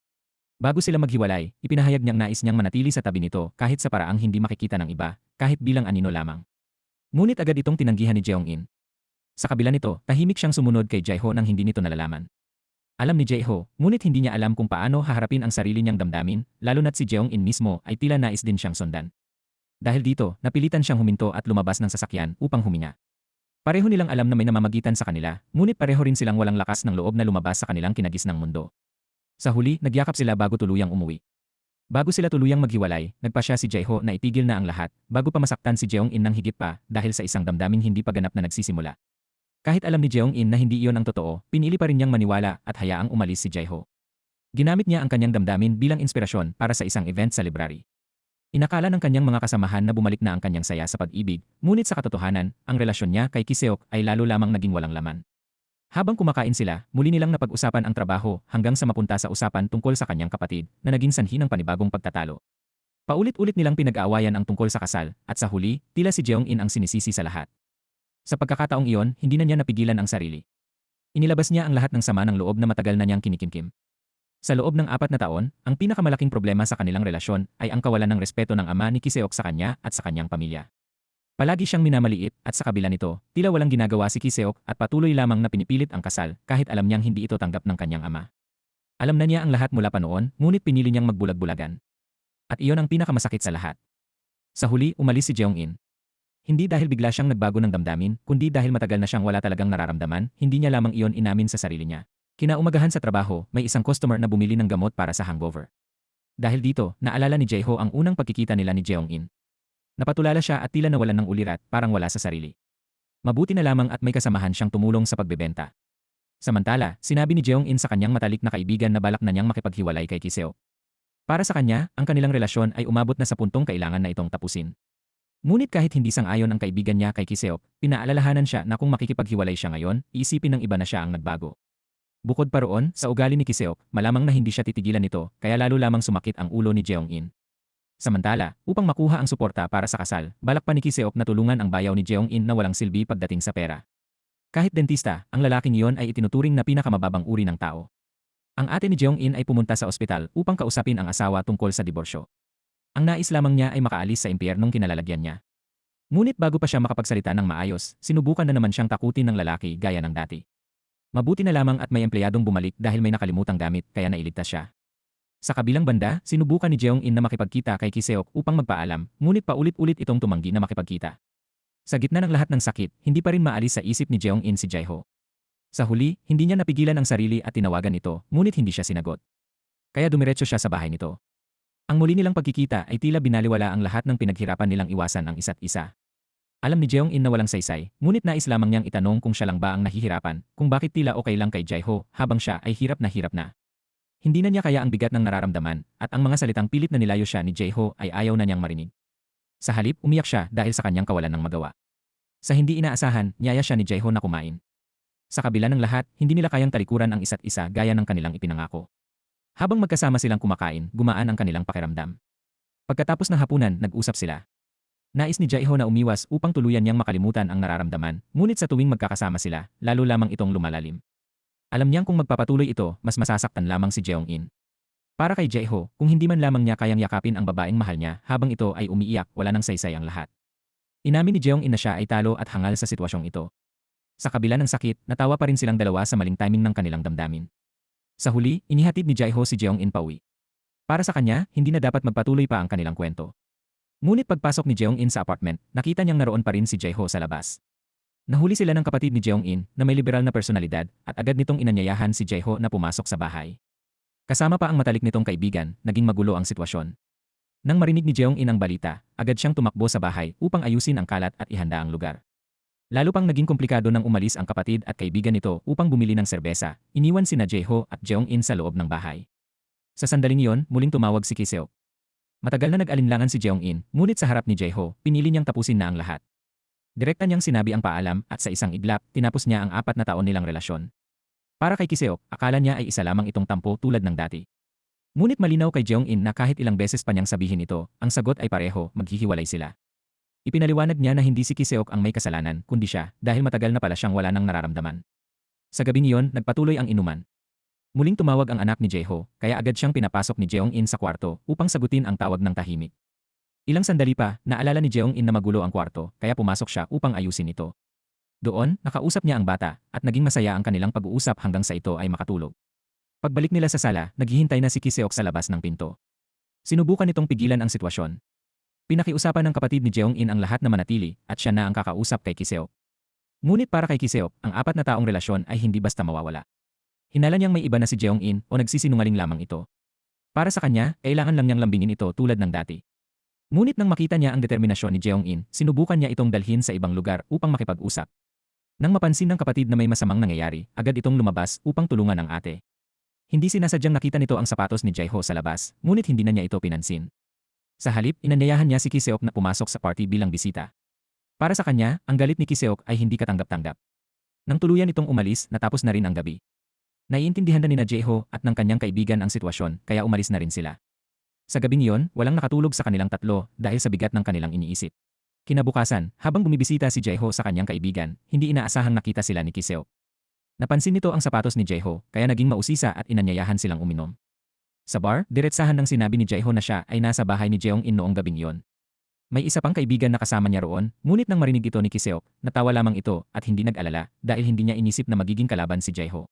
Bago sila maghiwalay, ipinahayag niyang nais niyang manatili sa tabi nito kahit sa paraang hindi makikita ng iba, kahit bilang anino lamang. Ngunit agad itong tinanggihan ni Jeong-in. Sa kabila nito, tahimik siyang sumunod kay Jae-ho nang hindi nito nalalaman. Alam ni Jae-ho, ngunit hindi niya alam kung paano haharapin ang sarili niyang damdamin, lalo na't si Jeong-in mismo ay tila nais din siyang sundan. Dahil dito, napilitan siyang huminto at lumabas ng sasakyan upang huminga. Pareho nilang alam na may namamagitan sa kanila, ngunit pareho rin silang walang lakas ng loob na lumabas sa kanilang kinagisnang mundo. Sa huli, nagyakap sila bago tuluyang umuwi. Bago sila tuluyang maghiwalay, nagpasya si Jae-ho na itigil na ang lahat bago pa masaktan si Jeong-in ng higit pa dahil sa isang damdaming hindi pa ganap na nagsisimula. Kahit alam ni Jeong-in na hindi iyon ang totoo, pinili pa rin niyang maniwala at hayaang umalis si Jae-ho. Ginamit niya ang kanyang damdamin bilang inspirasyon para sa isang event sa library. Inakala ng kanyang mga kasamahan na bumalik na ang kanyang saya sa pag-ibig, ngunit sa katotohanan, ang relasyon niya kay Ki-seok ay lalo lamang naging walang laman. Habang kumakain sila, muli nilang napag-usapan ang trabaho hanggang sa mapunta sa usapan tungkol sa kanyang kapatid na naging sanhi ng panibagong pagtatalo. Paulit-ulit nilang pinag-aawayan ang tungkol sa kasal at sa huli, tila si Jeong-in ang sinisisi sa lahat. Sa pagkakataong iyon, hindi na niya napigilan ang sarili. Inilabas niya ang lahat ng sama ng loob na matagal na niyang kinikimkim. Sa loob ng 4 na taon, ang pinakamalaking problema sa kanilang relasyon ay ang kawalan ng respeto ng ama ni Ki-seok sa kanya at sa kanyang pamilya. Palagi siyang minamaliit at sa kabila nito, tila walang ginagawa si Ki-seok at patuloy lamang na pinipilit ang kasal kahit alam niyang hindi ito tanggap ng kanyang ama. Alam na niya ang lahat mula pa noon, ngunit pinili niyang magbulag-bulagan. At iyon ang pinakamasakit sa lahat. Sa huli, umalis si Jeong-in. Hindi dahil bigla siyang nagbago ng damdamin, kundi dahil matagal na siyang wala talagang nararamdaman, hindi niya lamang iyon inamin sa sarili niya. Kinaumagahan sa trabaho, may isang customer na bumili ng gamot para sa hangover. Dahil dito, naalala ni Jae-ho ang unang pagkikita nila ni Jeong-in. Napatulala siya at tila nawalan ng ulirat, parang wala sa sarili. Mabuti na lamang at may kasamahan siyang tumulong sa pagbebenta. Samantala, sinabi ni Jeong-in sa kanyang matalik na kaibigan na balak na niyang makipaghiwalay kay Ki-seok. Para sa kanya, ang kanilang relasyon ay umabot na sa puntong kailangan na itong tapusin. Ngunit kahit hindi sang-ayon ang kaibigan niya kay Ki-seok, pinaalalahanan siya na kung makikipaghiwalay siya ngayon, iisipin ng iba na siya ang nagbago. Bukod pa roon, sa ugali ni Ki-seok, malamang na hindi siya titigilan nito, kaya lalo lamang sumakit ang ulo ni Jeong-in. Samantala, upang makuha ang suporta para sa kasal, balak pa ni Ki-seok na tulungan ang bayaw ni Jeong-in na walang silbi pagdating sa pera. Kahit dentista, ang lalaking iyon ay itinuturing na pinakamababang uri ng tao. Ang ate ni Jeong-in ay pumunta sa ospital upang kausapin ang asawa tungkol sa diborsyo. Ang nais lamang niya ay makaalis sa impyernong kinalalagyan niya. Ngunit bago pa siya makapagsalita ng maayos, sinubukan na naman siyang takutin ng lalaki gaya ng dati. Mabuti na lamang at may empleyadong bumalik dahil may nakalimutang gamit kaya nailigtas siya. Sa kabilang banda, sinubukan ni Jeong-in na makipagkita kay Ki-seok upang magpaalam, ngunit paulit-ulit itong tumanggi na makipagkita. Sa gitna ng lahat ng sakit, hindi pa rin maalis sa isip ni Jeong-in si Jae-ho. Sa huli, hindi niya napigilan ang sarili at tinawagan ito, ngunit hindi siya sinagot. Kaya dumiretso siya sa bahay nito. Ang muli nilang pagkikita ay tila binaliwala ang lahat ng pinaghirapan nilang iwasan ang isa't isa. Alam ni Jeong-in na walang saysay, ngunit nais lamang niyang itanong kung siya lang ba ang nahihirapan, kung bakit tila okay lang kay Jae-ho habang siya ay hirap na hirap na. Hindi na niya kaya ang bigat ng nararamdaman, at ang mga salitang pilit na nilayo siya ni Jae-ho ay ayaw na niyang marinig. Sa halip, umiyak siya dahil sa kanyang kawalan ng magawa. Sa hindi inaasahan, niyaya siya ni Jae-ho na kumain. Sa kabila ng lahat, hindi nila kayang talikuran ang isa't isa gaya ng kanilang ipinangako. Habang magkasama silang kumakain, gumaan ang kanilang pakiramdam. Pagkatapos ng hapunan, nag-usap sila. Nais ni Jae-ho na umiwas upang tuluyan niyang makalimutan ang nararamdaman, ngunit sa tuwing magkakasama sila, lalo lamang itong lumalalim. Alam niyang kung magpapatuloy ito, mas masasaktan lamang si Jeong-in. Para kay Jae-ho, kung hindi man lamang niya kayang yakapin ang babaeng mahal niya habang ito ay umiiyak, wala nang saysay ang lahat. Inamin ni Jeong-in na siya ay talo at hangal sa sitwasyong ito. Sa kabila ng sakit, natawa pa rin silang dalawa sa maling timing ng kanilang damdamin. Sa huli, inihatid ni Jae-ho si Jeong-in pauwi. Para sa kanya, hindi na dapat magpatuloy pa ang kanilang kwento. Ngunit pagpasok ni Jeong-in sa apartment, nakita niyang naroon pa rin si Jae-ho sa labas. Nahuli sila ng kapatid ni Jeong-in na may liberal na personalidad at agad nitong inanyayahan si Jae-ho na pumasok sa bahay. Kasama pa ang matalik nitong kaibigan, naging magulo ang sitwasyon. Nang marinig ni Jeong-in ang balita, agad siyang tumakbo sa bahay upang ayusin ang kalat at ihanda ang lugar. Lalo pang naging komplikado nang umalis ang kapatid at kaibigan nito upang bumili ng serbesa, iniwan sina Jae-ho at Jeong-in sa loob ng bahay. Sa sandaling iyon, muling tumawag si Ki-seok. Matagal na nag-alinlangan si Jeong-in, ngunit sa harap ni Jae-ho, pinili niyang tapusin na ang lahat. Direkta niyang sinabi ang paalam at sa isang iglap, tinapos niya ang 4 na taon nilang relasyon. Para kay Kiseok, akala niya ay isa lamang itong tampo tulad ng dati. Ngunit malinaw kay Jeong-in na kahit ilang beses pa niyang sabihin ito, ang sagot ay pareho, maghihiwalay sila. Ipinaliwanag niya na hindi si Kiseok ang may kasalanan, kundi siya, dahil matagal na pala siyang wala nang nararamdaman. Sa gabing iyon, nagpatuloy ang inuman. Muling tumawag ang anak ni Jae-ho, kaya agad siyang pinapasok ni Jeong-in sa kwarto upang sagutin ang tawag ng tahimik. Ilang sandali pa, naalala ni Jeong-in na magulo ang kwarto, kaya pumasok siya upang ayusin ito. Doon, nakausap niya ang bata, at naging masaya ang kanilang pag-uusap hanggang sa ito ay makatulog. Pagbalik nila sa sala, naghihintay na si Kiseok sa labas ng pinto. Sinubukan nitong pigilan ang sitwasyon. Pinakiusapan ng kapatid ni Jeong-in ang lahat na manatili, at siya na ang kakausap kay Kiseok. Ngunit para kay Kiseok, ang 4 na taong relasyon ay hindi basta mawawala. Hinala niyang may iba na si Jeong-in o nagsisinungaling lamang ito. Para sa kanya, kailangan lang niyang lambingin ito tulad ng dati. Ngunit nang makita niya ang determinasyon ni Jeong-in, sinubukan niya itong dalhin sa ibang lugar upang makipag-usap. Nang mapansin ng kapatid na may masamang nangyayari, agad itong lumabas upang tulungan ang ate. Hindi sinasadyang nakita nito ang sapatos ni Jae-ho sa labas, ngunit hindi na niya ito pinansin. Sa halip, inanyayahan niya si Kiseok na pumasok sa party bilang bisita. Para sa kanya, ang galit ni Kiseok ay hindi katanggap-tanggap. Nang tuluyan itong umalis, natapos na rin ang gabi. Naiintindihan na ni Jae-ho at ng kanyang kaibigan ang sitwasyon, kaya umalis na rin sila. Sa gabing iyon, walang nakatulog sa kanilang tatlo dahil sa bigat ng kanilang iniisip. Kinabukasan, habang bumibisita si Jae-ho sa kanyang kaibigan, hindi inaasahang nakita sila ni Kiseok. Napansin nito ang sapatos ni Jae-ho, kaya naging mausisa at inanyayahan silang uminom. Sa bar, diretsahan ng sinabi ni Jae-ho na siya ay nasa bahay ni Jeong-in noong gabing iyon. May isa pang kaibigan na kasama niya roon, ngunit nang marinig ito ni Kiseok, natawa lamang ito at hindi nag-alala dahil hindi niya inisip na magiging kalaban si Jae-ho.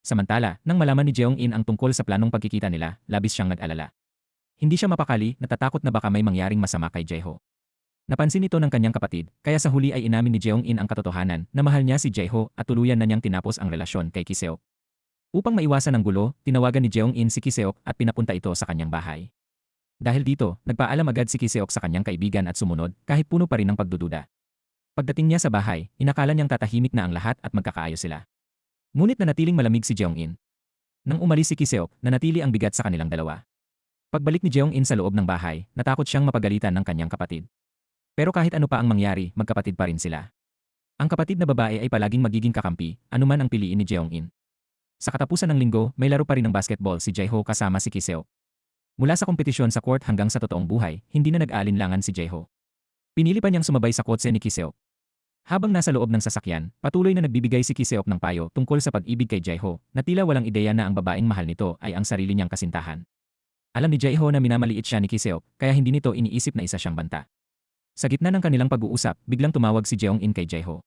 Samantala, nang malaman ni Jeong-in ang tungkol sa planong pagkikita nila, labis siyang nag-alala. Hindi siya mapakali, natatakot na baka may mangyaring masama kay Jae-ho. Napansin ito ng kanyang kapatid, kaya sa huli ay inamin ni Jeong-in ang katotohanan na mahal niya si Jae-ho at tuluyan na niyang tinapos ang relasyon kay Kiseok. Upang maiwasan ang gulo, tinawagan ni Jeong-in si Kiseok at pinapunta ito sa kanyang bahay. Dahil dito, nagpaalam agad si Kiseok sa kanyang kaibigan at sumunod kahit puno pa rin ng pagdududa. Pagdating niya sa bahay, inakala niyang tatahimik na ang lahat at magkakaayos sila. Ngunit nanatiling malamig si Jeong-in. Nang umalis si Kiseok, nanatili ang bigat sa kanilang dalawa. Pagbalik ni Jeong-in sa loob ng bahay, natakot siyang mapagalitan ng kanyang kapatid. Pero kahit ano pa ang mangyari, magkapatid pa rin sila. Ang kapatid na babae ay palaging magiging kakampi, anuman ang piliin ni Jeong-in. Sa katapusan ng linggo, may laro pa rin ng basketball si Jae-ho kasama si Kiseok. Mula sa kompetisyon sa court hanggang sa totoong buhay, hindi na nag-aalinlangan si Jae-ho. Pinili pa niyang sumabay sa kotse ni Kiseok. Habang nasa loob ng sasakyan, patuloy na nagbibigay si Kiseok ng payo tungkol sa pag-ibig kay Jae-ho, na tila walang ideya na ang babaeng mahal nito ay ang sarili niyang kasintahan. Alam ni Jae-ho na minamaliit siya ni Kiseok, kaya hindi nito iniisip na isa siyang banta. Sa gitna ng kanilang pag-uusap, biglang tumawag si Jeong-in kay Jae-ho.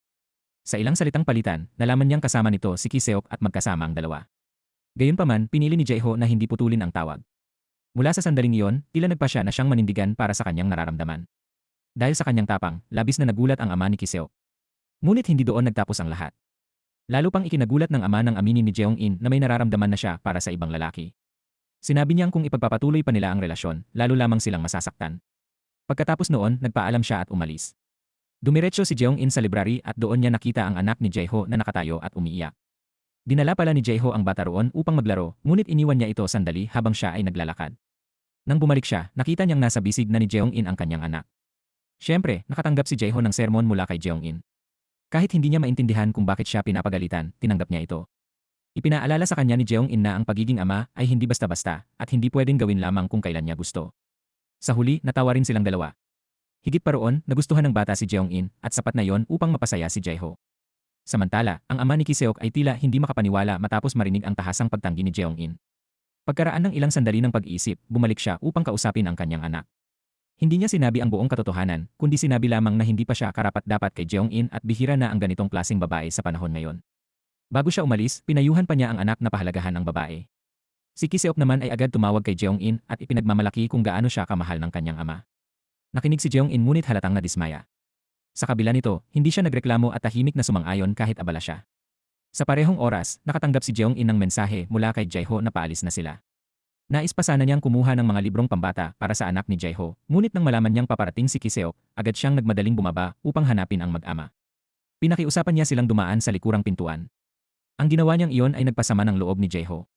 Sa ilang salitang palitan, nalaman niyang kasama nito si Kiseok at magkasama ang dalawa. Gayunpaman, pinili ni Jae-ho na hindi putulin ang tawag. Mula sa sandaling iyon, tila nagpasya na siyang manindigan para sa kanyang nararamdaman. Dahil sa kanyang tapang, labis na nagulat ang ama ni Kiseok. Ngunit hindi doon nagtapos ang lahat. Lalo pang ikinagulat ng ama ng aminin ni Jeong-in na may nararamdaman na siya para sa ibang lalaki. Sinabi niyang kung ipagpapatuloy pa nila ang relasyon, lalo lamang silang masasaktan. Pagkatapos noon, nagpaalam siya at umalis. Dumiretso si Jeong-in sa library at doon niya nakita ang anak ni Jae-ho na nakatayo at umiiyak. Dinala pala ni Jae-ho ang bata roon upang maglaro, ngunit iniwan niya ito sandali habang siya ay naglalakad. Nang bumalik siya, nakita niyang nasa bisig na ni Jeong-in ang kanyang anak. Siyempre, nakatanggap si Jae-ho ng sermon mula kay Jeong-in. Kahit hindi niya maintindihan kung bakit siya pinapagalitan, tinanggap niya ito. Ipinaalala sa kanya ni Jeong-in na ang pagiging ama ay hindi basta-basta at hindi pwedeng gawin lamang kung kailan niya gusto. Sa huli, natawa rin silang dalawa. Higit pa roon, nagustuhan ng bata si Jeong-in at sapat na yon upang mapasaya si Jae-ho. Samantala, ang ama ni Kiseok ay tila hindi makapaniwala matapos marinig ang tahasang pagtanggi ni Jeong-in. Pagkaraan ng ilang sandali ng pag-iisip, bumalik siya upang kausapin ang kanyang anak. Hindi niya sinabi ang buong katotohanan, kundi sinabi lamang na hindi pa siya karapat-dapat kay Jeong-in at bihira na ang ganitong klaseng babae sa panahon ngayon. Bago siya umalis, pinayuhan pa niya ang anak na pahalagahan ang babae. Si Kiseok naman ay agad tumawag kay Jeong-in at ipinagmamalaki kung gaano siya kamahal ng kanyang ama. Nakinig si Jeong-in ngunit halatang nadismaya. Sa kabila nito, hindi siya nagreklamo at tahimik na sumang-ayon kahit abala siya. Sa parehong oras, nakatanggap si Jeong-in ng mensahe mula kay Jae-ho na paalis na sila. Nais pa sana niyang kumuha ng mga librong pambata para sa anak ni Jae-ho, ngunit nang malaman niyang paparating si Kiseok, agad siyang nagmadaling bumaba upang hanapin ang mag-ama. Pinakiusapan niya silang dumaan sa likurang pintuan. Ang ginawa niyang iyon ay nagpasama ng loob ni Jae-ho.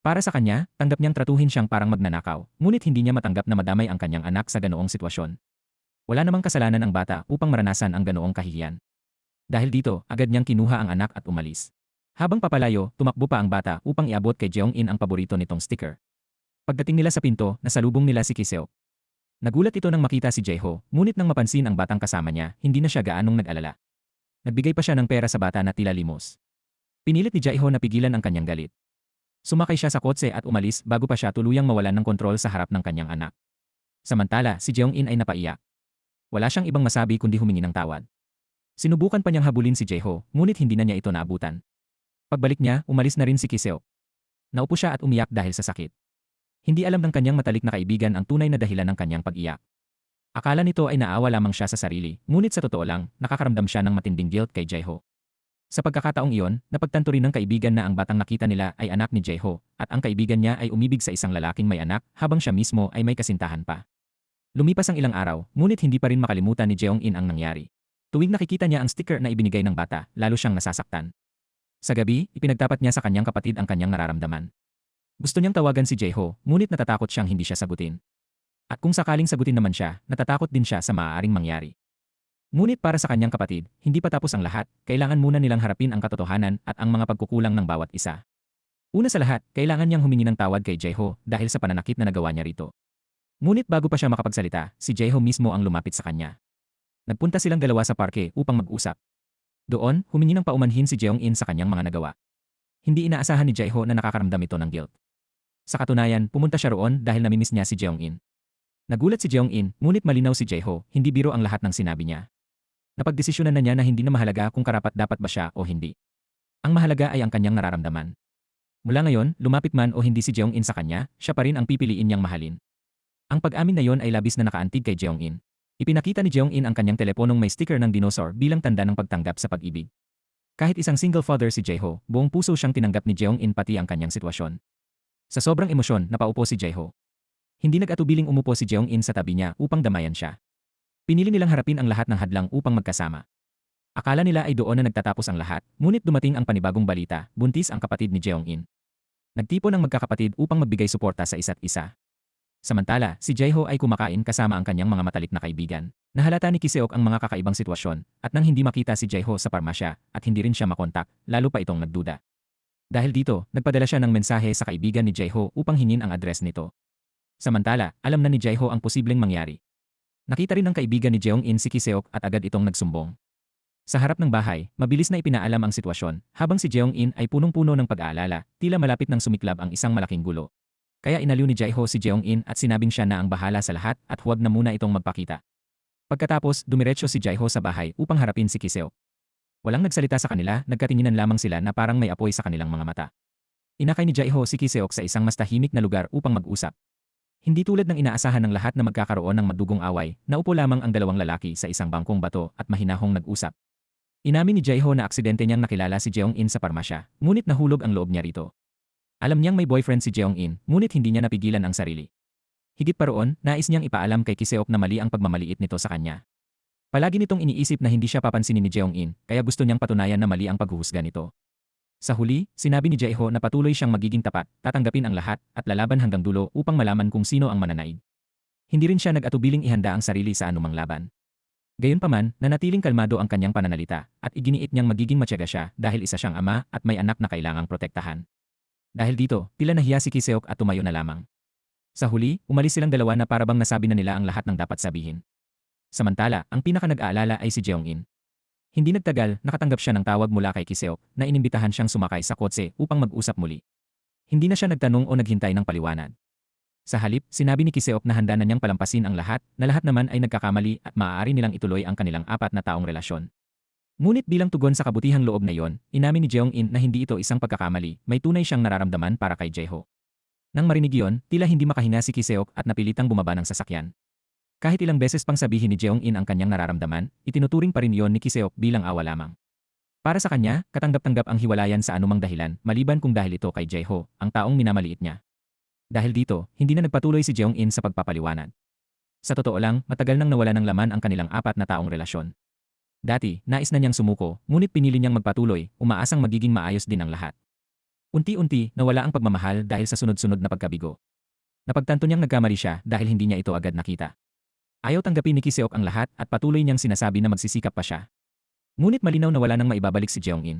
Para sa kanya, tanggap niyang tratuhin siyang parang magnanakaw, ngunit hindi niya matanggap na madamay ang kanyang anak sa ganoong sitwasyon. Wala namang kasalanan ang bata upang maranasan ang ganoong kahihiyan. Dahil dito, agad niyang kinuha ang anak at umalis. Habang papalayo, tumakbo pa ang bata upang iabot kay Jeong-in ang paborito nitong sticker. Pagdating nila sa pinto, nasalubong nila si Kiseok. Nagulat ito nang makita si Jae-ho, ngunit nang mapansin ang batang kasama niya, hindi na siya gaanong nag-alala. Nagbigay pa siya ng pera sa bata na tila limos. Pinilit ni Jae-ho na pigilan ang kanyang galit. Sumakay siya sa kotse at umalis bago pa siya tuluyang mawalan ng kontrol sa harap ng kanyang anak. Samantala, si Jeong-in ay napaiyak. Wala siyang ibang masabi kundi humingi ng tawad. Sinubukan pa niyang habulin si Jae-ho, ngunit hindi na niya ito naabutan. Pagbalik niya, umalis na rin si Kiseok. Naupo siya at umiyak dahil sa sakit. Hindi alam ng kanyang matalik na kaibigan ang tunay na dahilan ng kanyang pag-iyak. Akala nito ay naawa lamang siya sa sarili, ngunit sa totoo lang, nakakaramdam siya ng matinding guilt kay Jae-ho. Sa pagkakataong iyon, napagtanto rin ng kaibigan na ang batang nakita nila ay anak ni Jae-ho, at ang kaibigan niya ay umibig sa isang lalaking may anak habang siya mismo ay may kasintahan pa. Lumipas ang ilang araw, ngunit hindi pa rin makalimutan ni Jeong-in ang nangyari. Tuwing nakikita niya ang sticker na ibinigay ng bata, lalo siyang nasasaktan. Sa gabi, ipinagtapat niya sa kanyang kapatid ang kanyang nararamdaman. Gusto niyang tawagan si Jae-ho, ngunit natatakot siyang hindi siya sagutin. At kung sakaling sagutin naman siya, natatakot din siya sa maaaring mangyari. Ngunit para sa kanyang kapatid, hindi pa tapos ang lahat, kailangan muna nilang harapin ang katotohanan at ang mga pagkukulang ng bawat isa. Una sa lahat, kailangan niyang humingi ng tawad kay Jae-ho dahil sa pananakit na nagawa niya rito. Ngunit bago pa siya makapagsalita, si Jae-ho mismo ang lumapit sa kanya. Nagpunta silang dalawa sa parke upang mag-usap. Doon, humingi ng paumanhin si Jeong-in sa kanyang mga nagawa. Hindi inaasahan ni Jae-ho na nakakaramdam ito ng guilt. Sa katunayan, pumunta siya roon dahil namimiss niya si Jeong-in. Nagulat si Jeong-in, ngunit malinaw si Jae-ho, hindi biro ang lahat ng sinabi niya. Napagdesisyonan na niya na hindi na mahalaga kung karapat-dapat ba siya o hindi. Ang mahalaga ay ang kanyang nararamdaman. Mula ngayon, lumapit man o hindi si Jeong-in sa kanya, siya pa rin ang pipiliin niyang mahalin. Ang pag-amin na yon ay labis na nakaantig kay Jeong-in. Ipinakita ni Jeong-in ang kanyang teleponong may sticker ng dinosaur bilang tanda ng pagtanggap sa pag-ibig. Kahit isang single father si Jae-ho, buong puso siyang tinanggap ni Jeong-in pati ang kanyang sitwasyon. Sa sobrang emosyon, napaupo si Jae-ho. Hindi nag-atubiling umupo si Jeong-in sa tabi niya upang damayan siya. Pinili nilang harapin ang lahat ng hadlang upang magkasama. Akala nila ay doon na nagtatapos ang lahat, ngunit dumating ang panibagong balita, buntis ang kapatid ni Jeong-in. Nagtipon ang magkakapatid upang magbigay suporta sa isa't isa. Samantala, si Jae-ho ay kumakain kasama ang kanyang mga matalik na kaibigan. Nahalata ni Kiseok ang mga kakaibang sitwasyon, at nang hindi makita si Jae-ho sa parmasya, at hindi rin siya makontak, lalo pa itong nagduda. Dahil dito, nagpadala siya ng mensahe sa kaibigan ni Jae-ho upang hingin ang address nito. Samantala, alam na ni Jae-ho ang posibleng mangyari. Nakita rin ng kaibigan ni Jeong-in si Kiseok at agad itong nagsumbong. Sa harap ng bahay, mabilis na ipinaalam ang sitwasyon, habang si Jeong-in ay punong-puno ng pag-aalala, tila malapit ng sumiklab ang isang malaking gulo. Kaya inaliw ni Jae-ho si Jeong-in at sinabing siya na ang bahala sa lahat at huwag na muna itong magpakita. Pagkatapos, dumiretso si Jae-ho sa bahay upang harapin si Kiseok. Walang nagsalita sa kanila, nagkatinginan lamang sila na parang may apoy sa kanilang mga mata. Inakay ni Jae-ho si Kiseok sa isang mas tahimik na lugar upang mag-usap. Hindi tulad ng inaasahan ng lahat na magkakaroon ng madugong away, naupo lamang ang dalawang lalaki sa isang bangkong bato at mahinahong nag-usap. Inamin ni Jae-ho na aksidente niyang nakilala si Jeong-in sa parmasya, ngunit nahulog ang loob niya rito. Alam niyang may boyfriend si Jeong-in, ngunit hindi niya napigilan ang sarili. Higit pa roon, nais niyang ipaalam kay Kiseok na mali ang pagmamaliit nito sa kanya. Palagi nitong iniisip na hindi siya papansinin ni Jeong-in, kaya gusto niyang patunayan na mali ang paghuhusga nito. Sa huli, sinabi ni Jae-ho na patuloy siyang magiging tapat, tatanggapin ang lahat, at lalaban hanggang dulo upang malaman kung sino ang mananaig. Hindi rin siya nag-atubiling ihanda ang sarili sa anumang laban. Gayunpaman, nanatiling kalmado ang kanyang pananalita, at iginiit niyang magiging matyaga siya dahil isa siyang ama at may anak na kailangang protektahan. Dahil dito, tila nahiya si Kiseok at tumayo na lamang. Sa huli, umalis silang dalawa na parabang nasabi na nila ang lahat ng dapat sabihin. Samantala, ang pinaka nag-aalala ay si Jeong-in. Hindi nagtagal, nakatanggap siya ng tawag mula kay Kiseok na inimbitahan siyang sumakay sa kotse upang mag-usap muli. Hindi na siya nagtanong o naghintay ng paliwanag. Sa halip, sinabi ni Kiseok na handa na niyang palampasin ang lahat, na lahat naman ay nagkakamali at maaari nilang ituloy ang kanilang 4 na taong relasyon. Ngunit bilang tugon sa kabutihang loob na iyon, inamin ni Jeong-in na hindi ito isang pagkakamali, may tunay siyang nararamdaman para kay Jae-ho. Nang marinig iyon, tila hindi makahinga si Kiseok at napilitang bumaba ng sasakyan. Kahit ilang beses pang sabihin ni Jeong-in ang kanyang nararamdaman, itinuturing pa rin iyon ni Kiseok bilang awa lamang. Para sa kanya, katanggap-tanggap ang hiwalayan sa anumang dahilan, maliban kung dahil ito kay Jae-ho, ang taong minamaliit niya. Dahil dito, hindi na nagpatuloy si Jeong-in sa pagpapaliwanag. Sa totoo lang, matagal nang nawala ng laman ang kanilang 4 na taong relasyon. Dati, nais na niyang sumuko, ngunit pinili niyang magpatuloy, umaasang magiging maayos din ang lahat. Unti-unti, nawala ang pagmamahal dahil sa sunod-sunod na pagkabigo. Napagtanto niyang nagkamali siya dahil hindi niya ito agad nakita. Ayaw tanggapin ni Kiseok ang lahat at patuloy niyang sinasabi na magsisikap pa siya. Ngunit malinaw na wala nang maibabalik si Jeong-in.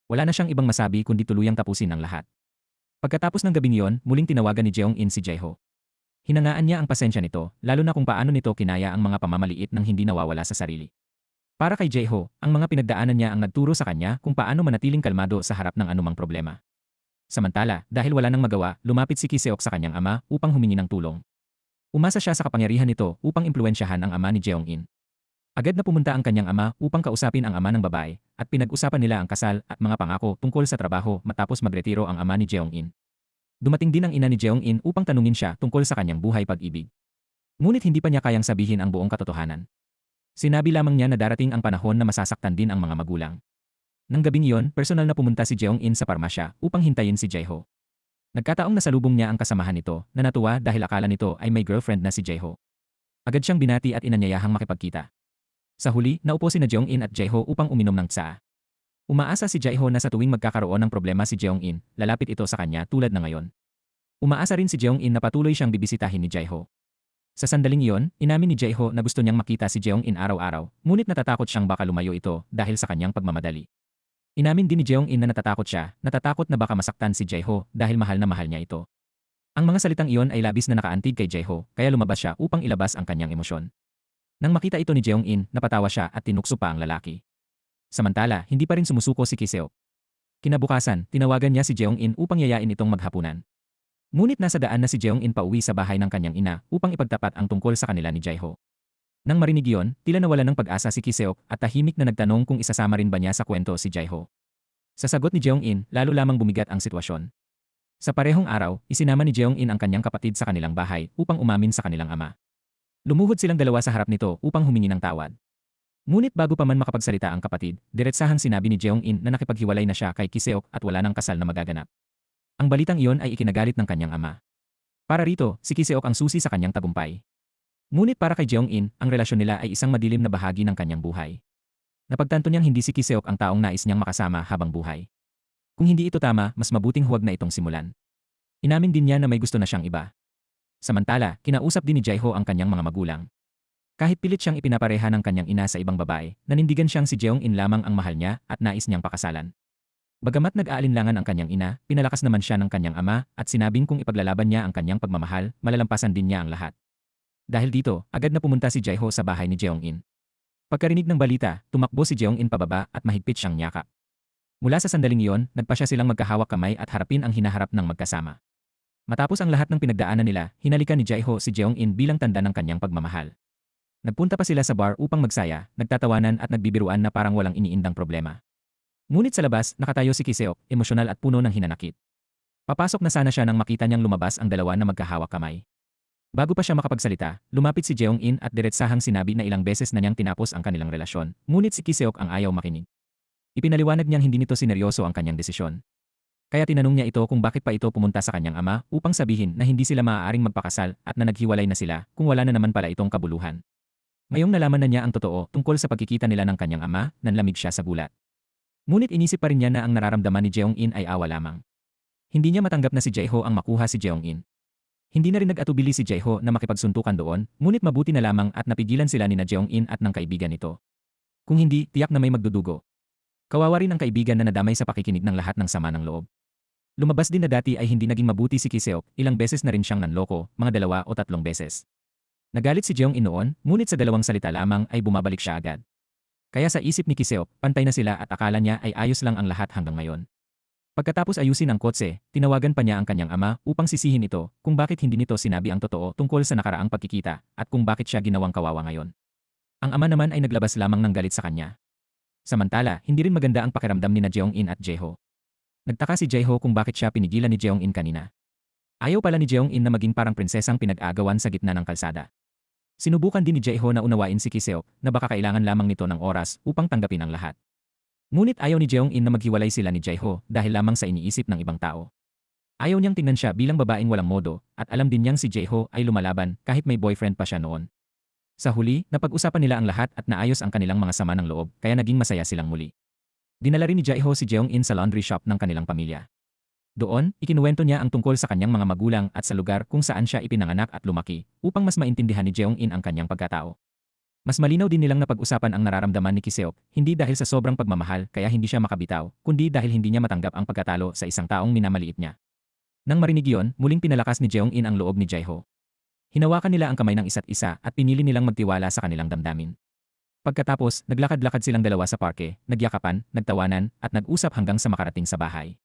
Wala na siyang ibang masabi kundi tuluyang tapusin ang lahat. Pagkatapos ng gabing iyon, muling tinawagan ni Jeong-in si Jae-ho. Hinangaan niya ang pasensya nito, lalo na kung paano nito kinaya ang mga pamamaliit nang hindi nawawala sa sarili. Para kay Jae-ho, ang mga pinagdaanan niya ang nagturo sa kanya kung paano manatiling kalmado sa harap ng anumang problema. Samantala, dahil wala nang magawa, lumapit si Kiseok sa kanyang ama upang humingi ng tulong. Umasa siya sa kapangyarihan nito upang impluwensyahan ang ama ni Jeong-in. Agad na pumunta ang kanyang ama upang kausapin ang ama ng babae at pinag-usapan nila ang kasal at mga pangako tungkol sa trabaho matapos magretiro ang ama ni Jeong-in. Dumating din ang ina ni Jeong-in upang tanungin siya tungkol sa kanyang buhay pag-ibig. Ngunit hindi pa niya kayang sabihin ang buong katotohanan. Sinabi lamang niya na darating ang panahon na masasaktan din ang mga magulang. Nang gabing iyon, personal na pumunta si Jeong-in sa parmasya upang hintayin si Jae-ho. Nagkataong nasalubong niya ang kasamahan nito na natuwa dahil akala nito ay may girlfriend na si Jae-ho. Agad siyang binati at inanyayahang makipagkita. Sa huli, naupo si Jeong-in at Jae-ho upang uminom ng tsaa. Umaasa si Jae-ho na sa tuwing magkakaroon ng problema si Jeong-in, lalapit ito sa kanya tulad na ngayon. Umaasa rin si Jeong-in na patuloy siyang bibisitahin ni Jae-ho. Sa sandaling iyon, inamin ni Jae-ho na gusto niyang makita si Jeong-in araw-araw, ngunit natatakot siyang baka lumayo ito dahil sa kanyang pagmamadali. Inamin din ni Jeong-in na natatakot siya, natatakot na baka masaktan si Jae-ho dahil mahal na mahal niya ito. Ang mga salitang iyon ay labis na nakaantig kay Jae-ho, kaya lumabas siya upang ilabas ang kanyang emosyon. Nang makita ito ni Jeong-in, napatawa siya at tinukso pa ang lalaki. Samantala, hindi pa rin sumusuko si Kiseok. Kinabukasan, tinawagan niya si Jeong-in upang yayain itong maghapunan. Ngunit nasa daan na si Jeong-in pauwi sa bahay ng kanyang ina upang ipagtapat ang tungkol sa kanila ni Jae-ho. Nang marinig iyon, tila nawala ng pag-asa si Kiseok at tahimik na nagtanong kung isasama rin ba niya sa kwento si Jae-ho. Sa sagot ni Jeong-in, lalo lamang bumigat ang sitwasyon. Sa parehong araw, isinama ni Jeong-in ang kanyang kapatid sa kanilang bahay upang umamin sa kanilang ama. Lumuhod silang dalawa sa harap nito upang humingi ng tawad. Ngunit bago pa man makapagsalita ang kapatid, diretsahang sinabi ni Jeong-in na nakipaghiwalay na siya kay Kiseok at wala nang kasal na magaganap. Ang balitang iyon ay ikinagalit ng kanyang ama. Para rito, si Kiseok ang susi sa kanyang tagumpay. Ngunit para kay Jeong-in, ang relasyon nila ay isang madilim na bahagi ng kanyang buhay. Napagtanto niyang hindi si Kiseok ang taong nais niyang makasama habang buhay. Kung hindi ito tama, mas mabuting huwag na itong simulan. Inamin din niya na may gusto na siyang iba. Samantala, kinausap din ni Jae-ho ang kanyang mga magulang. Kahit pilit siyang ipinapareha ng kanyang ina sa ibang babae, nanindigan siyang si Jeong-in lamang ang mahal niya at nais niyang pakasalan. Bagamat nag-aalinlangan ang kanyang ina, pinalakas naman siya ng kanyang ama at sinabing kung ipaglalaban niya ang kanyang pagmamahal, malalampasan din niya ang lahat. Dahil dito, agad na pumunta si Jae-ho sa bahay ni Jeong-in. Pagkarinig ng balita, tumakbo si Jeong-in pababa at mahigpit siyang niyakap. Mula sa sandaling iyon, nagpa siya silang magkahawak kamay at harapin ang hinaharap ng magkasama. Matapos ang lahat ng pinagdaanan nila, hinalikan ni Jae-ho si Jeong-in bilang tanda ng kanyang pagmamahal. Nagpunta pa sila sa bar upang magsaya, nagtatawanan at nagbibiruan na parang walang iniindang problema. Ngunit sa labas, nakatayo si Kiseok, emosyonal at puno ng hinanakit. Papasok na sana siya nang makita niyang lumabas ang dalawa na magkahawak kamay. Bago pa siya makapagsalita, lumapit si Jeong-in at diretsahang sinabi na ilang beses na niyang tinapos ang kanilang relasyon, ngunit si Kiseok ang ayaw makinig. Ipinaliwanag niyang hindi nito sineryoso ang kanyang desisyon. Kaya tinanong niya ito kung bakit pa ito pumunta sa kanyang ama upang sabihin na hindi sila maaaring magpakasal at na naghiwalay na sila kung wala na naman pala itong kabuluhan. Ngayong nalaman na niya ang totoo tungkol sa pagkikita nila ng kanyang ama, nanlamig siya sa gulat. Ngunit inisip pa rin niya na ang nararamdaman ni Jeong-in ay awa lamang. Hindi niya matanggap na si Jae-ho ang makuha si Jeong-in. Hindi na rin nag-atubili si Jae-ho na makipagsuntukan doon, ngunit mabuti na lamang at napigilan sila ni na Jeong-in at ng kaibigan nito. Kung hindi, tiyak na may magdudugo. Kawawa rin ang kaibigan na nadamay sa pakikinig ng lahat ng sama ng loob. Lumabas din na dati ay hindi naging mabuti si Kiseok, ilang beses na rin siyang nanloko, mga 2 o 3 beses. Nagalit si Jeong-in noon, ngunit sa 2 salita lamang ay bumabalik siya agad. Kaya sa isip ni Kiseok, pantay na sila at akala niya ay ayos lang ang lahat hanggang ngayon. Pagkatapos ayusin ang kotse, tinawagan pa niya ang kanyang ama upang sisihin ito kung bakit hindi nito sinabi ang totoo tungkol sa nakaraang pagkikita at kung bakit siya ginawang kawawa ngayon. Ang ama naman ay naglabas lamang ng galit sa kanya. Samantala, hindi rin maganda ang pakiramdam ni na Jeong-in at Jae-ho. Nagtaka si Jae-ho kung bakit siya pinigilan ni Jeong-in kanina. Ayaw pala ni Jeong-in na maging parang prinsesang pinag-aagawan sa gitna ng kalsada. Sinubukan din ni Jae-ho na unawain si Kiseok na baka kailangan lamang nito ng oras upang tanggapin ang lahat. Ngunit ayaw ni Jeong-in na maghiwalay sila ni Jae-ho dahil lamang sa iniisip ng ibang tao. Ayaw niyang tingnan siya bilang babaeng walang modo at alam din niyang si Jae-ho ay lumalaban kahit may boyfriend pa siya noon. Sa huli, napag-usapan nila ang lahat at naayos ang kanilang mga sama ng loob kaya naging masaya silang muli. Dinala rin ni Jae-ho si Jeong-in sa laundry shop ng kanilang pamilya. Doon, ikinuwento niya ang tungkol sa kanyang mga magulang at sa lugar kung saan siya ipinanganak at lumaki, upang mas maintindihan ni Jeong-in ang kanyang pagkatao. Mas malinaw din nilang napag-usapan ang nararamdaman ni Kiseok, hindi dahil sa sobrang pagmamahal kaya hindi siya makabitaw, kundi dahil hindi niya matanggap ang pagkatalo sa isang taong minamaliit niya. Nang marinig iyon, muling pinalakas ni Jeong-in ang loob ni Jae-ho. Hinawakan nila ang kamay ng isa't isa at pinili nilang magtiwala sa kanilang damdamin. Pagkatapos, naglakad-lakad silang dalawa sa parke, nagyakapan, nagtawanan, at nag-usap hanggang sa makarating sa bahay.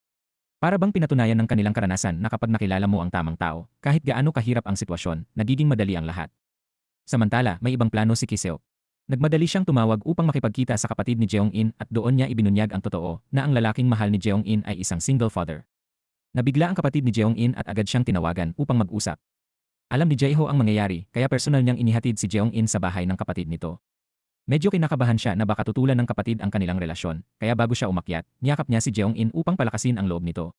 Para bang pinatunayan ng kanilang karanasan na kapag nakilala mo ang tamang tao, kahit gaano kahirap ang sitwasyon, nagiging madali ang lahat. Samantala, may ibang plano si Kiseok. Nagmadali siyang tumawag upang makipagkita sa kapatid ni Jeong-in at doon niya ibinunyag ang totoo na ang lalaking mahal ni Jeong-in ay isang single father. Nabigla ang kapatid ni Jeong-in at agad siyang tinawagan upang mag-usap. Alam ni Jae-ho ang mangyayari kaya personal niyang inihatid si Jeong-in sa bahay ng kapatid nito. Medyo kinakabahan siya na baka tutulan ng kapatid ang kanilang relasyon, kaya bago siya umakyat, niyakap niya si Jeong-in upang palakasin ang loob nito.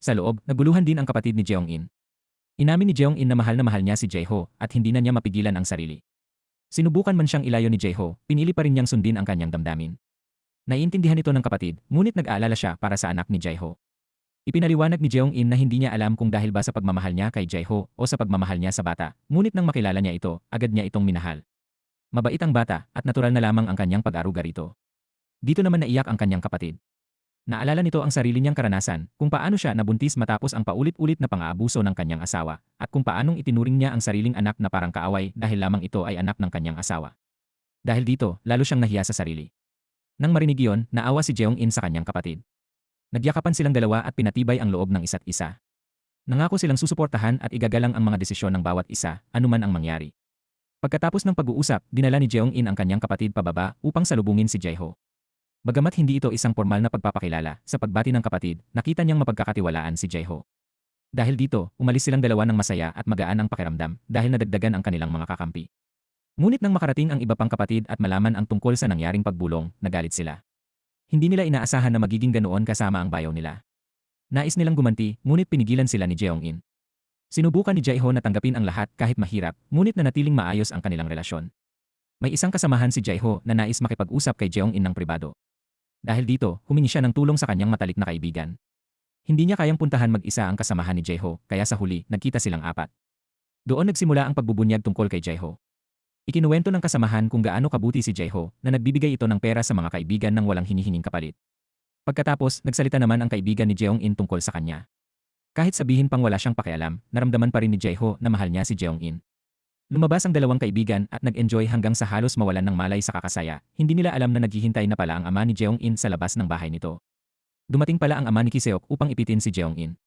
Sa loob, naguluhan din ang kapatid ni Jeong-in. Inamin ni Jeong-in na mahal niya si Jae-ho at hindi na niya mapigilan ang sarili. Sinubukan man siyang ilayo ni Jae-ho, pinili pa rin niyang sundin ang kanyang damdamin. Naiintindihan ito ng kapatid, ngunit nag-aalala siya para sa anak ni Jae-ho. Ipinaliwanag ni Jeong-in na hindi niya alam kung dahil ba sa pagmamahal niya kay Jae-ho o sa pagmamahal niya sa bata, ngunit nang makilala niya ito, agad niya itong minahal. Mabait ang bata at natural na lamang ang kanyang pag-aruga rito. Dito naman naiyak ang kanyang kapatid. Naalala nito ang sarili niyang karanasan, kung paano siya nabuntis matapos ang paulit-ulit na pang-aabuso ng kanyang asawa, at kung paanong itinuring niya ang sariling anak na parang kaaway dahil lamang ito ay anak ng kanyang asawa. Dahil dito, lalo siyang nahiya sa sarili. Nang marinig iyon, naawa si Jeong-in sa kanyang kapatid. Nagyakapan silang dalawa at pinatibay ang loob ng isa't isa. Nangako silang susuportahan at igagalang ang mga desisyon ng bawat isa, anuman ang mangyari. Pagkatapos ng pag-uusap, dinala ni Jeong-in ang kanyang kapatid pababa upang salubungin si Jae-ho. Bagamat hindi ito isang formal na pagpapakilala, sa pagbati ng kapatid, nakita niyang mapagkakatiwalaan si Jae-ho. Dahil dito, umalis silang dalawa ng masaya at magaan ang pakiramdam dahil nadagdagan ang kanilang mga kakampi. Ngunit nang makarating ang iba pang kapatid at malaman ang tungkol sa nangyaring pagbulong, nagalit sila. Hindi nila inaasahan na magiging ganoon kasama ang bayaw nila. Nais nilang gumanti, ngunit pinigilan sila ni Jeong-in. Sinubukan ni Jae-ho na tanggapin ang lahat kahit mahirap, ngunit nanatiling maayos ang kanilang relasyon. May isang kasamahan si Jae-ho na nais makipag-usap kay Jeong-in ng pribado. Dahil dito, humingi siya ng tulong sa kanyang matalik na kaibigan. Hindi niya kayang puntahan mag-isa ang kasamahan ni Jae-ho, kaya sa huli, nagkita silang apat. Doon nagsimula ang pagbubunyag tungkol kay Jae-ho. Ikinuwento ng kasamahan kung gaano kabuti si Jae-ho na nagbibigay ito ng pera sa mga kaibigan nang walang hinihinging kapalit. Pagkatapos, nagsalita naman ang kaibigan ni Jeong-in tungkol sa kanya. Kahit sabihin pang wala siyang pakialam, naramdaman pa rin ni Jae-ho na mahal niya si Jeong-in. Lumabas ang dalawang kaibigan at nag-enjoy hanggang sa halos mawalan ng malay sa kakasaya. Hindi nila alam na naghihintay na pala ang ama ni Jeong-in sa labas ng bahay nito. Dumating pala ang ama ni Kiseok upang ipitin si Jeong-in.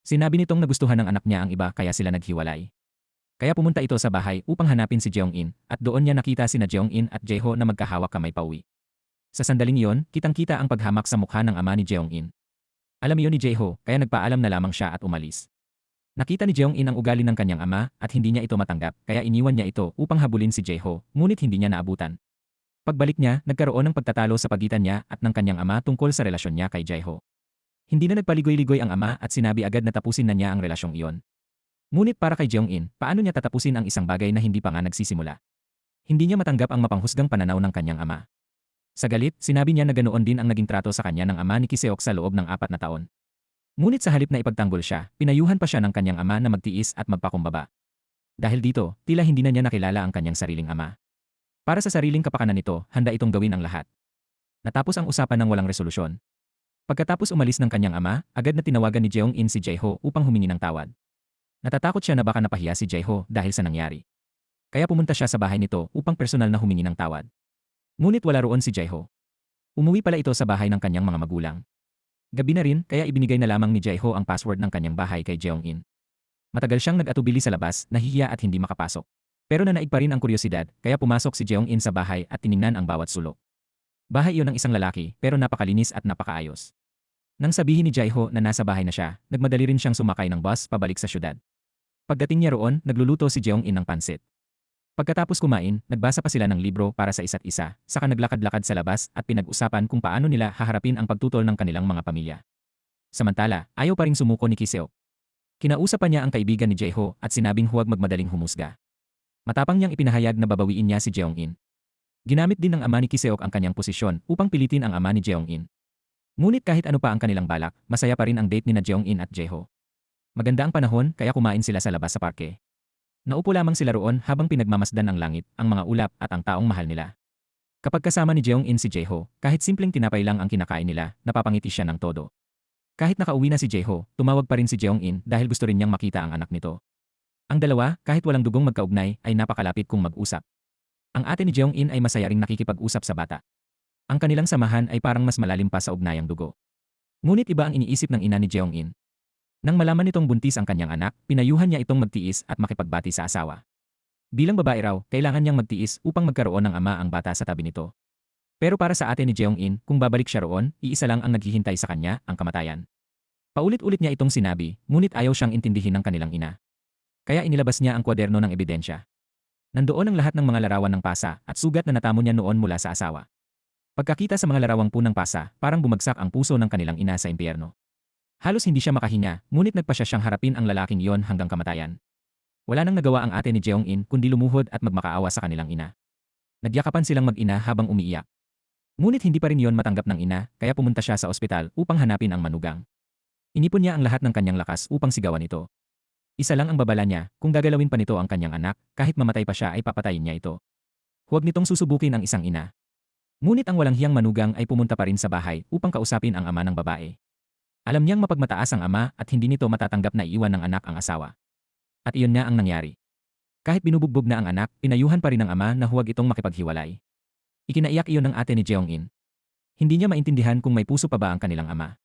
Sinabi nitong nagustuhan ng anak niya ang iba kaya sila naghiwalay. Kaya pumunta ito sa bahay upang hanapin si Jeong-in at doon niya nakita sina Jeong-in at Jae-ho na magkahawak kamay pauwi. Sa sandaling iyon, kitang-kita ang paghamak sa mukha ng ama ni Jeong-in. Alam iyon ni Jae-ho kaya nagpaalam na lamang siya at umalis. Nakita ni Jeong-in ang ugali ng kanyang ama at hindi niya ito matanggap kaya iniwan niya ito upang habulin si Jae-ho, ngunit hindi niya naabutan. Pagbalik niya, nagkaroon ng pagtatalo sa pagitan niya at ng kanyang ama tungkol sa relasyon niya kay Jae-ho. Hindi na nagpaligoy-ligoy ang ama at sinabi agad na tapusin na niya ang relasyong iyon. Ngunit para kay Jeong-in, paano niya tatapusin ang isang bagay na hindi pa nga nagsisimula? Hindi niya matanggap ang mapanghusgang pananaw ng kanyang ama. Sa galit, sinabi niya na ganoon din ang naging trato sa kanya ng ama ni Kiseok sa loob ng 4 na taon. Ngunit sa halip na ipagtanggol siya, pinayuhan pa siya ng kanyang ama na magtiis at magpakumbaba. Dahil dito, tila hindi na niya nakilala ang kanyang sariling ama. Para sa sariling kapakanan nito, handa itong gawin ang lahat. Natapos ang usapan ng walang resolusyon. Pagkatapos umalis ng kanyang ama, agad na tinawagan ni Jeong-in si Jae-ho upang humingi ng tawad. Natatakot siya na baka napahiya si Jae-ho dahil sa nangyari. Kaya pumunta siya sa bahay nito upang personal na humingi ng tawad. Ngunit wala roon si Jae-ho. Umuwi pala ito sa bahay ng kanyang mga magulang. Gabi na rin kaya ibinigay na lamang ni Jae-ho ang password ng kanyang bahay kay Jeong-in. Matagal siyang nag-atubili sa labas, nahihiya at hindi makapasok. Pero nanaig pa rin ang kuryosidad kaya pumasok si Jeong-in sa bahay at tiningnan ang bawat sulok. Bahay iyon ng isang lalaki pero napakalinis at napakaayos. Nang sabihin ni Jae-ho na nasa bahay na siya, nagmadali rin siyang sumakay ng bus pabalik sa syudad. Pagdating niya roon, nagluluto si Jeong-in ng pansit. Pagkatapos kumain, nagbasa pa sila ng libro para sa isa't isa, saka naglakad-lakad sa labas at pinag-usapan kung paano nila haharapin ang pagtutol ng kanilang mga pamilya. Samantala, ayaw pa ring sumuko ni Kiseok. Kinausap pa niya ang kaibigan ni Jae-ho at sinabing huwag magmadaling humusga. Matapang niyang ipinahayag na babawiin niya si Jeong-in. Ginamit din ng ama ni Kiseok ang kanyang posisyon upang pilitin ang ama ni Jeong-in. Ngunit kahit ano pa ang kanilang balak, masaya pa rin ang date ni na Jeong-in at Jaeho. Maganda ang panahon kaya kumain sila sa labas sa parke. Naupo lamang sila roon habang pinagmamasdan ang langit, ang mga ulap at ang taong mahal nila. Kapag kasama ni Jeong-in si Jaeho, kahit simpleng tinapay lang ang kinakain nila, napapangiti siya ng todo. Kahit nakauwi na si Jaeho, tumawag pa rin si Jeong-in dahil gusto rin niyang makita ang anak nito. Ang dalawa, kahit walang dugong magkaugnay, ay napakalapit kung mag-usap. Ang ate ni Jeong-in ay masaya ring nakikipag-usap sa bata. Ang kanilang samahan ay parang mas malalim pa sa ugnayang dugo. Ngunit iba ang iniisip ng ina ni Jeong-in. Nang malaman nitong buntis ang kanyang anak, pinayuhan niya itong magtiis at makipagbati sa asawa. Bilang babae raw, kailangan niyang magtiis upang magkaroon ng ama ang bata sa tabi nito. Pero para sa ate ni Jeong-in, kung babalik siya roon, iisa lang ang naghihintay sa kanya, ang kamatayan. Paulit-ulit niya itong sinabi, ngunit ayaw siyang intindihin ng kanilang ina. Kaya inilabas niya ang kwaderno ng ebidensya. Nandoon ang lahat ng mga larawan ng pasa at sugat na natamo niya noon mula sa asawa. Pagkakita sa mga larawang punang pasa, parang bumagsak ang puso ng kanilang ina sa impyerno. Halos hindi siya makahinga, ngunit nagpasya siyang harapin ang lalaking iyon hanggang kamatayan. Wala nang nagawa ang ate ni Jeong-in kundi lumuhod at magmakaawa sa kanilang ina. Nagyakapan silang mag-ina habang umiiyak. Ngunit hindi pa rin iyon matanggap ng ina, kaya pumunta siya sa ospital upang hanapin ang manugang. Inipon niya ang lahat ng kanyang lakas upang sigawan ito. Isa lang ang babala niya, kung gagalawin pa nito ang kanyang anak, kahit mamatay pa siya ay papatayin niya ito. Huwag nitong susubukin ang isang ina. Ngunit ang walang hiyang manugang ay pumunta pa rin sa bahay upang kausapin ang ama ng babae. Alam niyang mapagmataas ang ama at hindi nito matatanggap na iiwan ng anak ang asawa. At iyon nga ang nangyari. Kahit binubugbog na ang anak, pinayuhan pa rin ng ama na huwag itong makipaghiwalay. Ikinaiyak iyon ng ate ni Jeong-in. Hindi niya maintindihan kung may puso pa ba ang kanilang ama.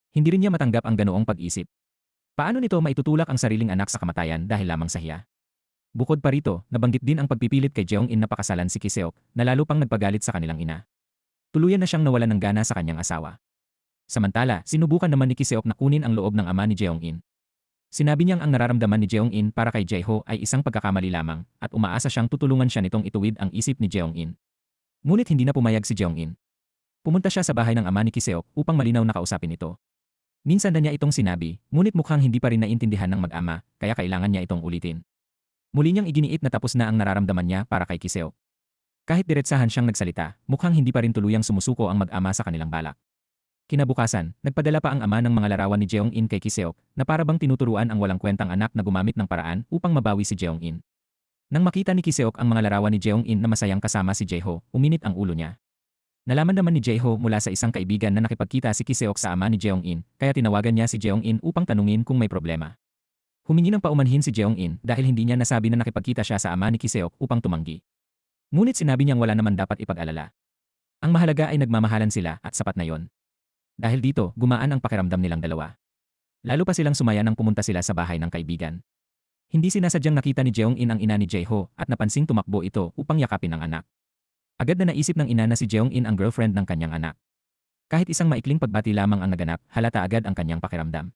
Hindi rin niya matanggap ang ganoong pag-isip. Paano nito maitutulak ang sariling anak sa kamatayan dahil lamang sa hiya? Bukod pa rito, nabanggit din ang pagpipilit kay Jeong-in na pakasalan si Ki-seok na lalo pang nagpagalit sa kanilang ina. Tuluyan na siyang nawalan ng gana sa kanyang asawa. Samantala, sinubukan naman ni Ki-seok na kunin ang loob ng ama ni Jeong-in. Sinabi niyang ang nararamdaman ni Jeong-in para kay Jaeho ay isang pagkakamali lamang at umaasa siyang tutulungan siya nitong ituwid ang isip ni Jeong-in. Ngunit hindi na pumayag si Jeong-in. Pumunta siya sa bahay ng ama ni Ki-seok upang malinaw na kausapin ito. Minsan na niya itong sinabi, ngunit mukhang hindi pa rin naintindihan ng mag-ama, kaya kailangan niya itong ulitin. Muli niyang iginiit na tapos na ang nararamdaman niya para kay Ki-seok. Kahit diretsahan siyang nagsalita, mukhang hindi pa rin tuluyang sumusuko ang mag-ama sa kanilang balak. Kinabukasan, nagpadala pa ang ama ng mga larawan ni Jeong-in kay Ki-seok na para bang tinuturuan ang walang kwentang anak na gumamit ng paraan upang mabawi si Jeong-in. Nang makita ni Ki-seok ang mga larawan ni Jeong-in na masayang kasama si Jaeho, uminit ang ulo niya. Nalaman naman ni Jaeho mula sa isang kaibigan na nakipagkita si Ki-seok sa ama ni Jeong-in, kaya tinawagan niya si Jeong-in upang tanungin kung may problema. Humingi ng paumanhin si Jeong-in dahil hindi niya nasabi na nakipagkita siya sa ama ni Ki-seok upang tumanggi. Ngunit sinabi niyang wala naman dapat ipag-alala. Ang mahalaga ay nagmamahalan sila at sapat na yon. Dahil dito, gumaan ang pakiramdam nilang dalawa. Lalo pa silang sumaya nang pumunta sila sa bahay ng kaibigan. Hindi sinasadyang nakita ni Jeong-in ang ina ni Jaeho at napansing tumakbo ito upang yakapin ang anak. Agad na naisip ng ina na si Jeong-in ang girlfriend ng kanyang anak. Kahit isang maikling pagbati lamang ang naganap, halata agad ang kanyang pakiramdam.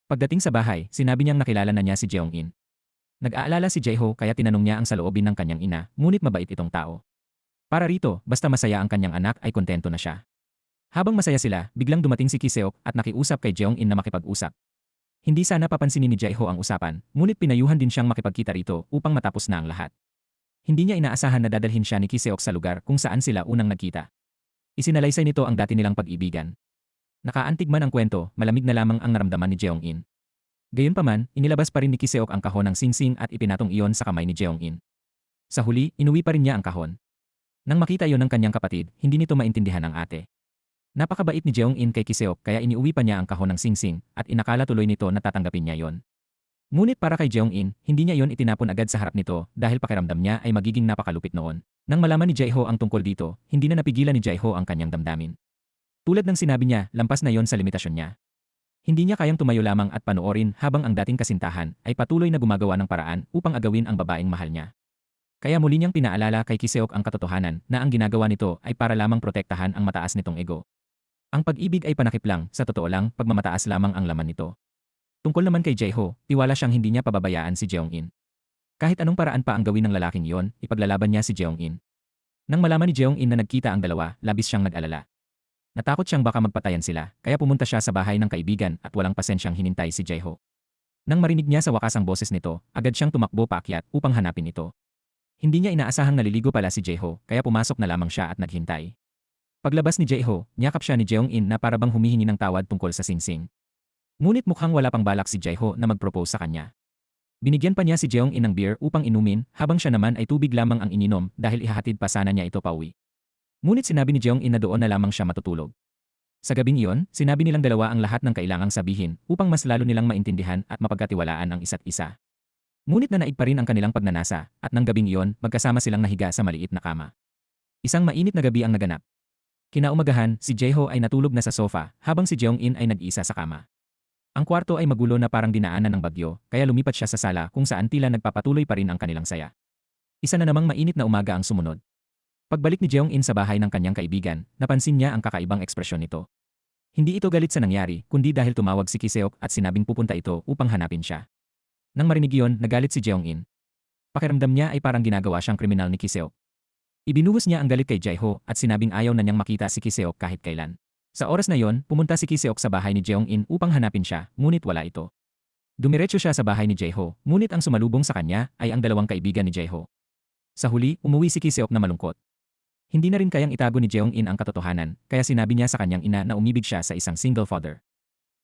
Pagdating sa bahay, sinabi niyang nakilala na niya si Jeong-in. Nag-aalala si Jaeho kaya tinanong niya ang saloobin ng kanyang ina, ngunit mabait itong tao. Para rito, basta masaya ang kanyang anak ay kontento na siya. Habang masaya sila, biglang dumating si Ki-seok at nakiusap kay Jeong-in na makipag-usap. Hindi sana papansinin ni Jaeho ang usapan, ngunit pinayuhan din siyang makipagkita rito upang matapos na ang lahat. Hindi niya inaasahan na dadalhin siya ni Ki-seok sa lugar kung saan sila unang nagkita. Isinalaysay nito ang dati nilang pag-ibigan. Nakaantig man ang kwento, malamig na lamang ang naramdaman ni Jeong-in. Gayunpaman, inilabas pa rin ni Ki-seok ang kahon ng singsing at ipinatong iyon sa kamay ni Jeong-in. Sa huli, inuwi pa rin niya ang kahon. Nang makita iyon ng kanyang kapatid, hindi nito maintindihan ang ate. Napakabait ni Jeong-in kay Ki-seok kaya iniuwi pa niya ang kahon ng singsing at inakala tuloy nito na tatanggapin niya yon. Ngunit para kay Jeong-in, hindi niya yon itinapon agad sa harap nito dahil pakiramdam niya ay magiging napakalupit noon. Nang malaman ni Jaeho ang tungkol dito, hindi na napigilan ni Jaeho ang kanyang damdamin. Tulad ng sinabi niya, lampas na yon sa limitasyon niya. Hindi niya kayang tumayo lamang at panoorin habang ang dating kasintahan ay patuloy na gumagawa ng paraan upang agawin ang babaeng mahal niya. Kaya muli niyang pinaalala kay Ki-seok ang katotohanan na ang ginagawa nito ay para lamang protektahan ang mataas nitong ego. Ang pag-ibig ay panakip lang, sa totoo lang, pagmamataas lamang ang laman nito. Tungkol naman kay Jaeho, tiwala siyang hindi niya pababayaan si Jeong-in. Kahit anong paraan pa ang gawin ng lalaking iyon, ipaglalaban niya si Jeong-in. Nang malaman ni Jeong-in na nagkita ang dalawa, labis siyang nag-alala. Natakot siyang baka magpatayan sila, kaya pumunta siya sa bahay ng kaibigan at walang pasensyang hinintay si Jaeho. Nang marinig niya sa wakas ang boses nito, agad siyang tumakbo paakyat upang hanapin ito. Hindi niya inaasahang naliligo pala si Jaeho, kaya pumasok na lamang siya at naghintay. Paglabas ni Jaeho, niyakap siya ni Jeong-in na parabang humihingi ng tawad tungkol sa singsing. Ngunit mukhang wala pang balak si Jaeho na mag-propose sa kanya. Binigyan pa niya si Jeong-in ng beer upang inumin habang siya naman ay tubig lamang ang ininom dahil ihahatid pa sana niya ito pauwi. Ngunit sinabi ni Jeong-in na doon na lamang siya matutulog. Sa gabing iyon, sinabi nilang dalawa ang lahat ng kailangang sabihin upang mas lalo nilang maintindihan at mapagkatiwalaan ang isa't isa. Ngunit nanaig pa rin ang kanilang pagnanasa at ng gabing iyon magkasama silang nahiga sa maliit na kama. Isang mainit na gabi ang naganap. Kinaumagahan, si Jaeho ay natulog na sa sofa habang si Jeong-in ay nag-isa sa kama. Ang kwarto ay magulo na parang dinaanan ng bagyo, kaya lumipat siya sa sala kung saan tila nagpapatuloy pa rin ang kanilang saya. Isa na namang mainit na umaga ang sumunod. Pagbalik ni Jeong-in sa bahay ng kanyang kaibigan, napansin niya ang kakaibang ekspresyon nito. Hindi ito galit sa nangyari, kundi dahil tumawag si Ki-seok at sinabing pupunta ito upang hanapin siya. Nang marinig iyon, nagalit si Jeong-in. Pakiramdam niya ay parang ginagawa siyang kriminal ni Ki-seok. Ibinuhos niya ang galit kay Jaeho at sinabing ayaw na niyang makita si Ki-seok kahit kailan. Sa oras na yon, pumunta si Ki-seok sa bahay ni Jeong-in upang hanapin siya, ngunit wala ito. Dumiretso siya sa bahay ni Jaeho, ngunit ang sumalubong sa kanya ay ang dalawang kaibigan ni Jaeho. Sa huli, umuwi si Ki-seok na malungkot. Hindi na rin kayang itago ni Jeong-in ang katotohanan, kaya sinabi niya sa kanyang ina na umibig siya sa isang single father.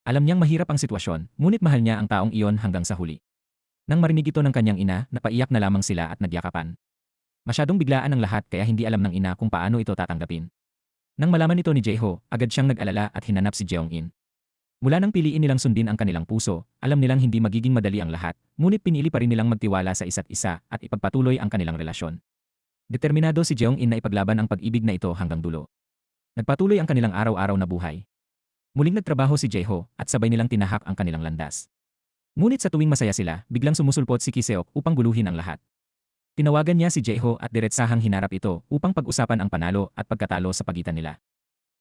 Alam niyang mahirap ang sitwasyon, ngunit mahal niya ang taong iyon hanggang sa huli. Nang marinig ito ng kanyang ina, napaiyak na lamang sila at nagyakapan. Masyadong biglaan ang lahat kaya hindi alam ng ina kung paano ito tatanggapin. Nang malaman ito ni Jaeho, agad siyang nag-alala at hinanap si Jeong-in. Mula nang piliin nilang sundin ang kanilang puso, alam nilang hindi magiging madali ang lahat, ngunit pinili pa rin nilang magtiwala sa isa't isa at ipagpatuloy ang kanilang relasyon. Determinado si Jeong-in na ipaglaban ang pag-ibig na ito hanggang dulo. Nagpatuloy ang kanilang araw-araw na buhay. Muling nagtrabaho si Jaeho at sabay nilang tinahak ang kanilang landas. Ngunit sa tuwing masaya sila, biglang sumusulpot si Ki-seok upang guluhin ang lahat. Tinawagan niya si Jaeho at diretsahang hinarap ito upang pag-usapan ang panalo at pagkatalo sa pagitan nila.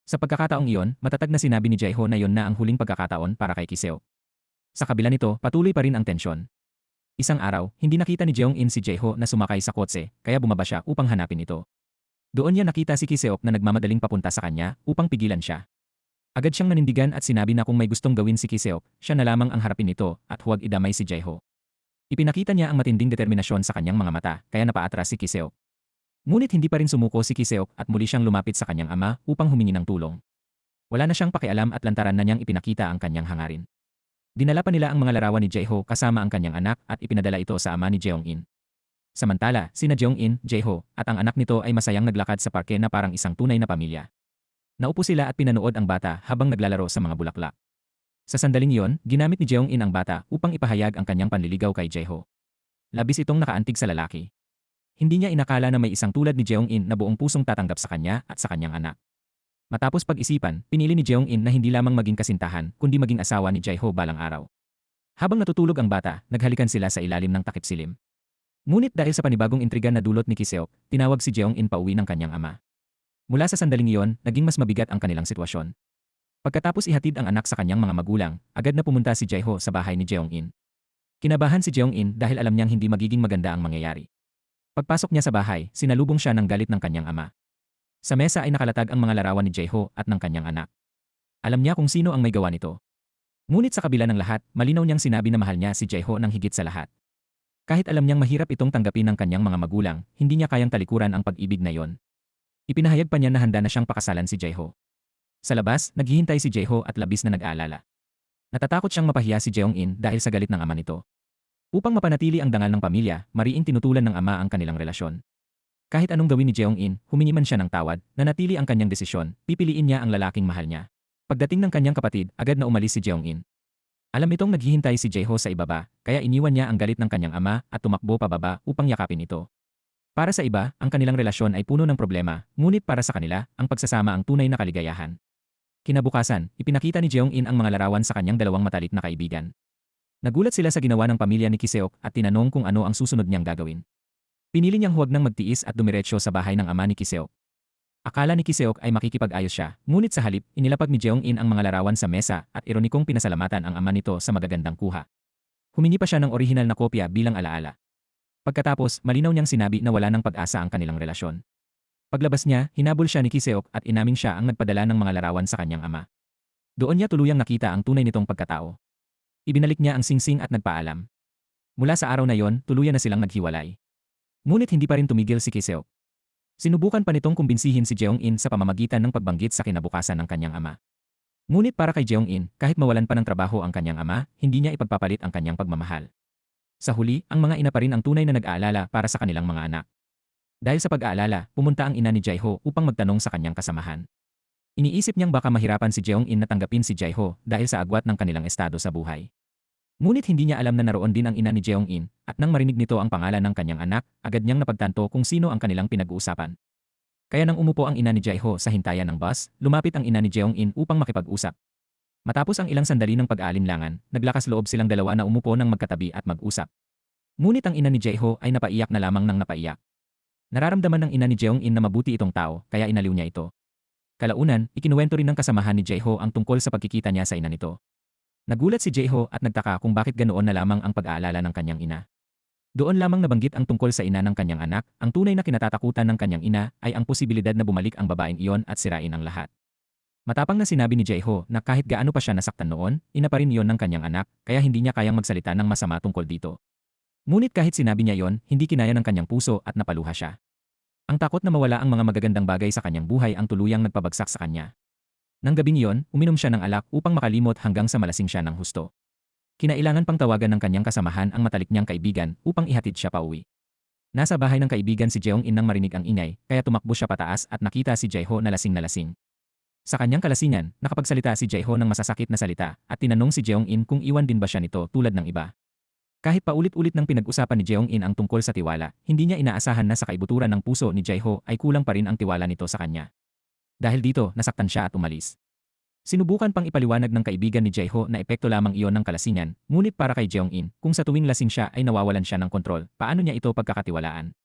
Sa pagkakataong iyon, matatag na sinabi ni Jaeho na yon na ang huling pagkakataon para kay Ki-seok. Sa kabila nito, patuloy pa rin ang tensyon. Isang araw, hindi nakita ni Jeong-in si Jaeho na sumakay sa kotse, kaya bumaba siya upang hanapin ito. Doon niya nakita si Ki-seok na nagmamadaling papunta sa kanya upang pigilan siya. Agad siyang nanindigan at sinabi na kung may gustong gawin si Ki-seok, siya na lamang ang harapin nito at huwag idamay si Jaeho. Ipinakita niya ang matinding determinasyon sa kanyang mga mata, kaya napaatras si Ki-seok. Ngunit hindi pa rin sumuko si Ki-seok at muli siyang lumapit sa kanyang ama upang humingi ng tulong. Wala na siyang pakialam at lantaran na niyang ipinakita ang kanyang hangarin. Dinala pa nila ang mga larawan ni Jaeho kasama ang kanyang anak at ipinadala ito sa ama ni Jeong-in. Samantala, sina Jeong-in, Jaeho, at ang anak nito ay masayang naglakad sa parke na parang isang tunay na pamilya. Naupo sila at pinanood ang bata habang naglalaro sa mga bulaklak. Sa sandaling iyon, ginamit ni Jeong-in ang bata upang ipahayag ang kanyang panliligaw kay Jaeho. Labis itong nakaantig sa lalaki. Hindi niya inakala na may isang tulad ni Jeong-in na buong pusong tatanggap sa kanya at sa kanyang anak. Matapos pag-isipan, pinili ni Jeong-in na hindi lamang maging kasintahan kundi maging asawa ni Jaeho balang araw. Habang natutulog ang bata, naghalikan sila sa ilalim ng takip silim. Ngunit dahil sa panibagong intriga na dulot ni Ki-seok, tinawag si Jeong-in pauwi ng kanyang ama. Mula sa sandaling iyon, naging mas mabigat ang kanilang sitwasyon. Pagkatapos ihatid ang anak sa kanyang mga magulang, agad na pumunta si Jaeho sa bahay ni Jeong-in. Kinabahan si Jeong-in dahil alam niyang hindi magiging maganda ang mangyayari. Pagpasok niya sa bahay, sinalubong siya ng galit ng kanyang ama. Sa mesa ay nakalatag ang mga larawan ni Jaeho at ng kanyang anak. Alam niya kung sino ang may gawa nito. Ngunit sa kabila ng lahat, malinaw niyang sinabi na mahal niya si Jaeho ng higit sa lahat. Kahit alam niyang mahirap itong tanggapin ng kanyang mga magulang, hindi niya kayang talikuran ang pag-ibig na yon. Ipinahayag pa niya na handa na siyang pakasalan si Jaeho. Sa labas, naghihintay si Jaeho at labis na nag-aalala. Natatakot siyang mapahiya si Jeong-in dahil sa galit ng ama nito. Upang mapanatili ang dangal ng pamilya, mariing tinutulan ng ama ang kanilang relasyon. Kahit anong gawin ni Jeong-in, humingi man siya ng tawad, nanatili ang kanyang desisyon, pipiliin niya ang lalaking mahal niya. Pagdating ng kanyang kapatid, agad na umalis si Jeong-in. Alam itong naghihintay si Jaeho sa ibaba, kaya iniwan niya ang galit ng kanyang ama at tumakbo pababa upang yakapin ito. Para sa iba, ang kanilang relasyon ay puno ng problema, ngunit para sa kanila, ang pagsasama ang tunay na kaligayahan. Kinabukasan, ipinakita ni Jeong-in ang mga larawan sa kanyang dalawang matalik na kaibigan. Nagulat sila sa ginawa ng pamilya ni Ki-seok at tinanong kung ano ang susunod niyang gagawin. Pinili niyang huwag nang magtiis at dumiretso sa bahay ng ama ni Ki-seok. Akala ni Ki-seok ay makikipag-ayos siya, ngunit sa halip, inilapag ni Jeong-in ang mga larawan sa mesa at ironikong pinasalamatan ang ama nito sa magagandang kuha. Humingi pa siya ng orihinal na kopya bilang alaala. Pagkatapos, malinaw niyang sinabi na wala ng pag-asa ang kanilang relasyon. Paglabas niya, hinabol siya ni Ki-seok at inaming siya ang nagpadala ng mga larawan sa kanyang ama. Doon niya tuluyang nakita ang tunay nitong pagkatao. Ibinalik niya ang singsing at nagpaalam. Mula sa araw na yon, tuluyan na silang naghiwalay. Ngunit hindi pa rin tumigil si Ki-seok. Sinubukan pa nitong kumbinsihin si Jeong-in sa pamamagitan ng pagbanggit sa kinabukasan ng kanyang ama. Ngunit para kay Jeong-in, kahit mawalan pa ng trabaho ang kanyang ama, hindi niya ipagpapalit ang kanyang pagmamahal. Sa huli, ang mga ina pa rin ang tunay na nag-aalala para sa kanilang mga anak. Dahil sa pag-aalala, pumunta ang ina ni Jae-ho upang magtanong sa kanyang kasamahan. Iniisip niyang baka mahirapan si Jeong-in na tanggapin si Jae-ho dahil sa agwat ng kanilang estado sa buhay. Ngunit hindi niya alam na naroon din ang ina ni Jeong-in at nang marinig nito ang pangalan ng kanyang anak, agad niyang napagtanto kung sino ang kanilang pinag-uusapan. Kaya nang umupo ang ina ni Jae-ho sa hintayan ng bus, lumapit ang ina ni Jeong-in upang makipag-usap. Matapos ang ilang sandali ng pag-aalinlangan, naglakas loob silang dalawa na umupo ng magkatabi at mag-usap. Ngunit ang ina ni Jae-ho ay napaiyak na lamang ng napaiyak. Nararamdaman ng ina ni Jeong-in na mabuti itong tao, kaya inaliw niya ito. Kalaunan, ikinuwento rin ng kasamahan ni Jae-ho ang tungkol sa pagkikita niya sa ina nito. Nagulat si Jae-ho at nagtaka kung bakit ganoon na lamang ang pag-aalala ng kanyang ina. Doon lamang nabanggit ang tungkol sa ina ng kanyang anak, ang tunay na kinatatakutan ng kanyang ina ay ang posibilidad na bumalik ang babaeng iyon at sirain ang lahat. Matapang na sinabi ni Jae-ho na kahit gaano pa siya nasaktan noon, ina pa rin iyon ng kanyang anak, kaya hindi niya kayang magsalita ng masama tungkol dito. Ngunit kahit sinabi niya iyon, hindi kinaya ng kanyang puso at napaluha siya. Ang takot na mawala ang mga magagandang bagay sa kanyang buhay ang tuluyang nagpabagsak sa kanya. Nang gabing iyon, uminom siya ng alak upang makalimot hanggang sa malasing siya ng husto. Kinailangan pang tawagan ng kanyang kasamahan ang matalik niyang kaibigan upang ihatid siya pauwi. Nasa bahay ng kaibigan si Jeong-in nang marinig ang ingay, kaya tumakbo siya pataas at nakita si Jae-ho na lasing na lasing. Sa kanyang kalasingan, nakapagsalita si Jae-ho ng masasakit na salita at tinanong si Jeong-in kung iwan din ba siya nito tulad ng iba. Kahit paulit-ulit nang pinag-usapan ni Jeong-in ang tungkol sa tiwala, hindi niya inaasahan na sa kaibuturan ng puso ni Jae-ho ay kulang pa rin ang tiwala nito sa kanya. Dahil dito, nasaktan siya at umalis. Sinubukan pang ipaliwanag ng kaibigan ni Jae-ho na epekto lamang iyon ng kalasingan, ngunit para kay Jeong-in, kung sa tuwing lasing siya ay nawawalan siya ng kontrol, paano niya ito pagkakatiwalaan?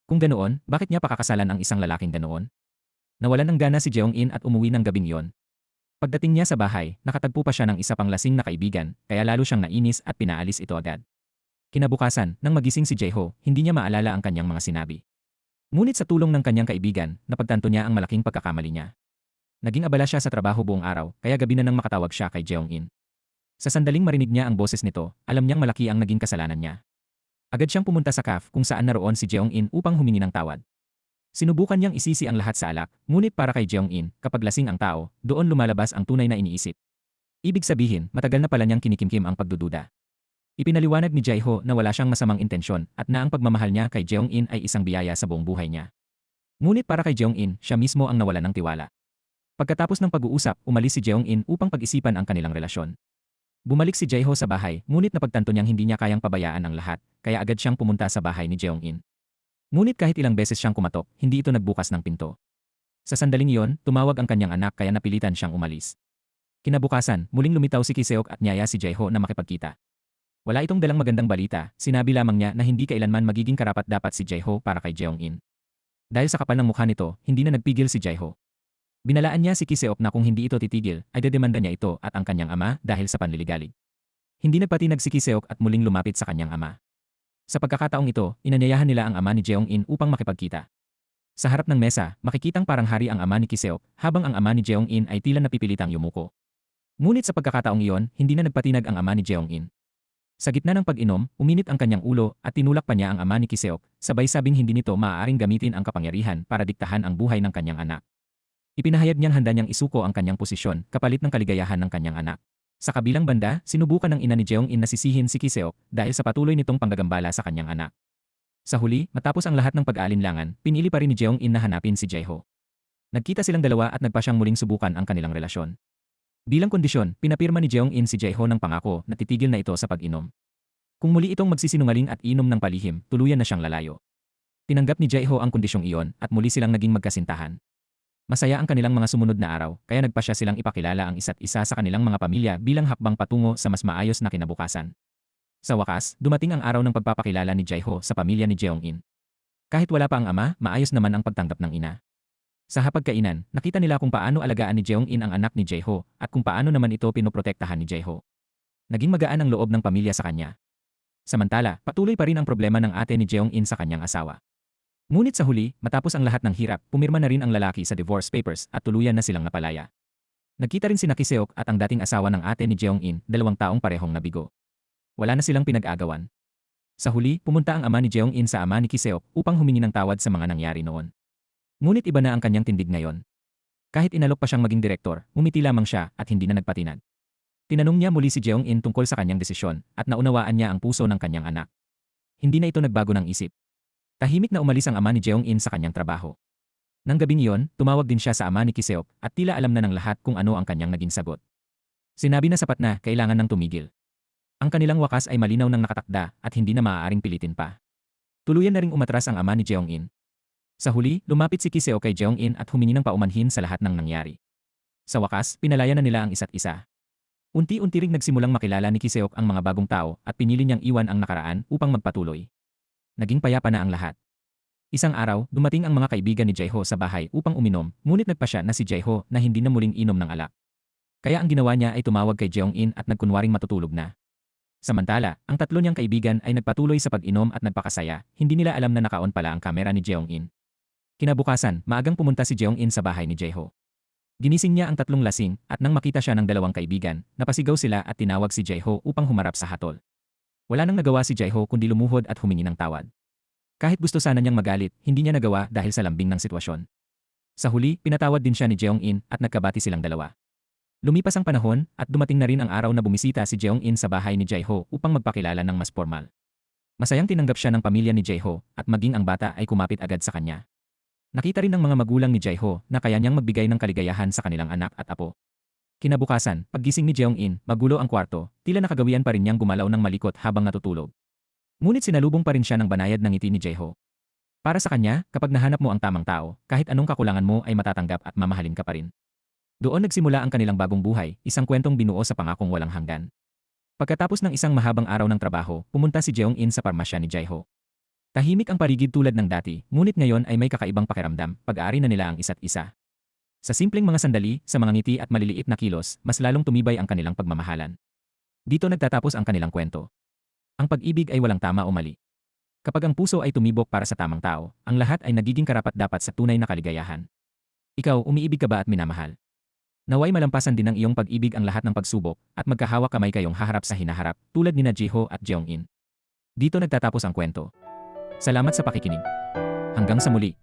Kung ganoon, bakit niya pakakasalan ang isang lalaking ganoon? Nawalan ng gana si Jeong-in at umuwi ng gabing iyon. Pagdating niya sa bahay, nakatagpo pa siya ng isa pang lasing na kaibigan, kaya lalo siyang nainis at pinaalis ito agad. Kinabukasan, nang magising si Jae-ho, hindi niya maalala ang kanyang mga sinabi. Ngunit sa tulong ng kanyang kaibigan, napagtanto niya ang malaking pagkakamali niya. Naging abala siya sa trabaho buong araw, kaya gabi na nang makatawag siya kay Jeong-in. Sa sandaling marinig niya ang boses nito, alam niyang malaki ang naging kasalanan niya. Agad siyang pumunta sa cafe kung saan naroon si Jeong-in upang humingi ng tawad. Sinubukan niyang isisi ang lahat sa alak, ngunit para kay Jeong-in, kapag lasing ang tao, doon lumalabas ang tunay na iniisip. Ibig sabihin, matagal na pala niyang kinikimkim ang pagdududa. Ipinaliwanag ni Jae-ho na wala siyang masamang intensyon at na ang pagmamahal niya kay Jeong-in ay isang biyaya sa buong buhay niya. Ngunit para kay Jeong-in, siya mismo ang nawalan ng tiwala. Pagkatapos ng pag-uusap, umalis si Jeong-in upang pag-isipan ang kanilang relasyon. Bumalik si Jae-ho sa bahay, ngunit napagtanto niyang hindi niya kayang pabayaan ang lahat, kaya agad siyang pumunta sa bahay ni Jeong-in. Ngunit kahit ilang beses siyang kumatok, hindi ito nagbukas ng pinto. Sa sandaling iyon, tumawag ang kanyang anak kaya napilitan siyang umalis. Kinabukasan, muling lumitaw si Ki-seok at niyaya si Jae-ho na makipagkita. Wala itong dalang magandang balita, sinabi lamang niya na hindi kailanman magiging karapat-dapat si Jae-ho para kay Jeong-in. Dahil sa kapal ng mukha nito, hindi na nagpigil si Jae-ho. Binalaan niya si Ki-seok na kung hindi ito titigil, ay dedemanda niya ito at ang kanyang ama dahil sa panliligalig. Hindi nagpatinag si Ki-seok at muling lumapit sa kanyang ama. Sa pagkakataong ito, inanyayahan nila ang ama ni Jeong-in upang makipagkita. Sa harap ng mesa, makikitang parang hari ang ama ni Ki-seok, habang ang ama ni Jeong-in ay tila napipilitang yumuko. Ngunit sa pagkakataong iyon, hindi na nagpatinag ang ama ni Jeong-in. Sa gitna ng pag-inom, uminit ang kanyang ulo at tinulak pa niya ang ama ni Ki-seok, sabay sabing hindi nito maaaring gamitin ang kapangyarihan para diktahan ang buhay ng kanyang anak. Ipinahayag niyang handa niyang isuko ang kanyang posisyon kapalit ng kaligayahan ng kanyang anak. Sa kabilang banda, sinubukan ng ina ni Jeong-in na sisihin si Ki-seok dahil sa patuloy nitong panggagambala sa kanyang anak. Sa huli, matapos ang lahat ng pag-aalinlangan, pinili pa rin ni Jeong-in na hanapin si Jae-ho. Nagkita silang dalawa at nagpa siyang muling subukan ang kanilang relasyon. Bilang kondisyon, pinapirma ni Jeong-in si Jae-ho ng pangako na titigil na ito sa pag-inom. Kung muli itong magsisinungaling at inom ng palihim, tuluyan na siyang lalayo. Tinanggap ni Jae-ho ang kondisyong iyon at muli silang naging magkasintahan. Masaya ang kanilang mga sumunod na araw, kaya nagpa siya silang ipakilala ang isa't isa sa kanilang mga pamilya bilang hakbang patungo sa mas maayos na kinabukasan. Sa wakas, dumating ang araw ng pagpapakilala ni Jae-ho sa pamilya ni Jeong-in. Kahit wala pa ang ama, maayos naman ang pagtanggap ng ina. Sa hapagkainan, nakita nila kung paano alagaan ni Jeong-in ang anak ni Jae-ho at kung paano naman ito pinoprotektahan ni Jae-ho. Naging magaan ang loob ng pamilya sa kanya. Samantala, patuloy pa rin ang problema ng ate ni Jeong-in sa kanyang asawa. Ngunit sa huli, matapos ang lahat ng hirap, pumirma na rin ang lalaki sa divorce papers at tuluyan na silang napalaya. Nagkita rin si Ki-seok at ang dating asawa ng ate ni Jeong-in, 2 taong parehong nabigo. Wala na silang pinag-agawan. Sa huli, pumunta ang ama ni Jeong-in sa ama ni Ki-seok upang humingi ng tawad sa mga nangyari noon. Ngunit iba na ang kanyang tindig ngayon. Kahit inalok pa siyang maging direktor, umiti lamang siya at hindi na nagpatinag. Tinanong niya muli si Jeong-in tungkol sa kanyang desisyon at naunawaan niya ang puso ng kanyang anak. Hindi na ito nagbago ng isip. Tahimik na umalis ang ama ni Jeong-in sa kanyang trabaho. Nang gabing iyon, tumawag din siya sa ama ni Kiseok at tila alam na ng lahat kung ano ang kanyang naging sagot. Sinabi na sapat na kailangan ng tumigil. Ang kanilang wakas ay malinaw nang nakatakda at hindi na maaaring pilitin pa. Tuluyan na ring umatras ang ama ni Jeong-in. Sa huli, lumapit si Kiseok kay Jeong-in at humingi ng paumanhin sa lahat ng nangyari. Sa wakas, pinalaya na nila ang isa't isa. Unti-unti ring nagsimulang makilala ni Kiseok ang mga bagong tao at pinili niyang iwan ang nakaraan upang magpatuloy. Naging payapa na ang lahat. Isang araw, dumating ang mga kaibigan ni Jae-ho sa bahay upang uminom, ngunit nagpa siya na si Jae-ho na hindi na muling inom ng alak. Kaya ang ginawa niya ay tumawag kay Jeong-in at nagkunwaring matutulog na. Samantala, ang tatlo niyang kaibigan ay nagpatuloy sa pag-inom at nagpakasaya, hindi nila alam na naka-on pala ang kamera ni Jeong-in. Kinabukasan, maagang pumunta si Jeong-in sa bahay ni Jae-ho. Ginising niya ang tatlong lasing at nang makita siya ng dalawang kaibigan, napasigaw sila at tinawag si Jae-ho upang humarap sa hatol. Wala nang nagawa si Jae-ho kundi lumuhod at humingi ng tawad. Kahit gusto sana niyang magalit, hindi niya nagawa dahil sa lambing ng sitwasyon. Sa huli, pinatawad din siya ni Jeong-in at nagkabati silang dalawa. Lumipas ang panahon at dumating na rin ang araw na bumisita si Jeong-in sa bahay ni Jae-ho upang magpakilala ng mas formal. Masayang tinanggap siya ng pamilya ni Jae-ho at maging ang bata ay kumapit agad sa kanya. Nakita rin ng mga magulang ni Jae-ho na kaya niyang magbigay ng kaligayahan sa kanilang anak at apo. Kinabukasan, paggising ni Jeong-in, magulo ang kwarto, tila nakagawian pa rin niyang gumalaw ng malikot habang natutulog. Ngunit sinalubong pa rin siya ng banayad ng ngiti ni Jae-ho. Para sa kanya, kapag nahanap mo ang tamang tao, kahit anong kakulangan mo ay matatanggap at mamahalin ka pa rin. Doon nagsimula ang kanilang bagong buhay, isang kwentong binuo sa pangakong walang hanggan. Pagkatapos ng isang mahabang araw ng trabaho, pumunta si Jeong-in sa parmasya ni Jae-ho. Tahimik ang paligid tulad ng dati, ngunit ngayon ay may kakaibang pakiramdam, pag-aari na nila ang isa't isa. Sa simpleng mga sandali, sa mga ngiti at maliliit na kilos, mas lalong tumibay ang kanilang pagmamahalan. Dito nagtatapos ang kanilang kwento. Ang pag-ibig ay walang tama o mali. Kapag ang puso ay tumibok para sa tamang tao, ang lahat ay nagiging karapat-dapat sa tunay na kaligayahan. Ikaw, umiibig ka ba at minamahal? Naway malampasan din ng iyong pag-ibig ang lahat ng pagsubok at magkahawak kamay kayong haharap sa hinaharap tulad nina Jae-ho at Jeong-in. Dito nagtatapos ang kwento. Salamat sa pakikinig. Hanggang sa muli.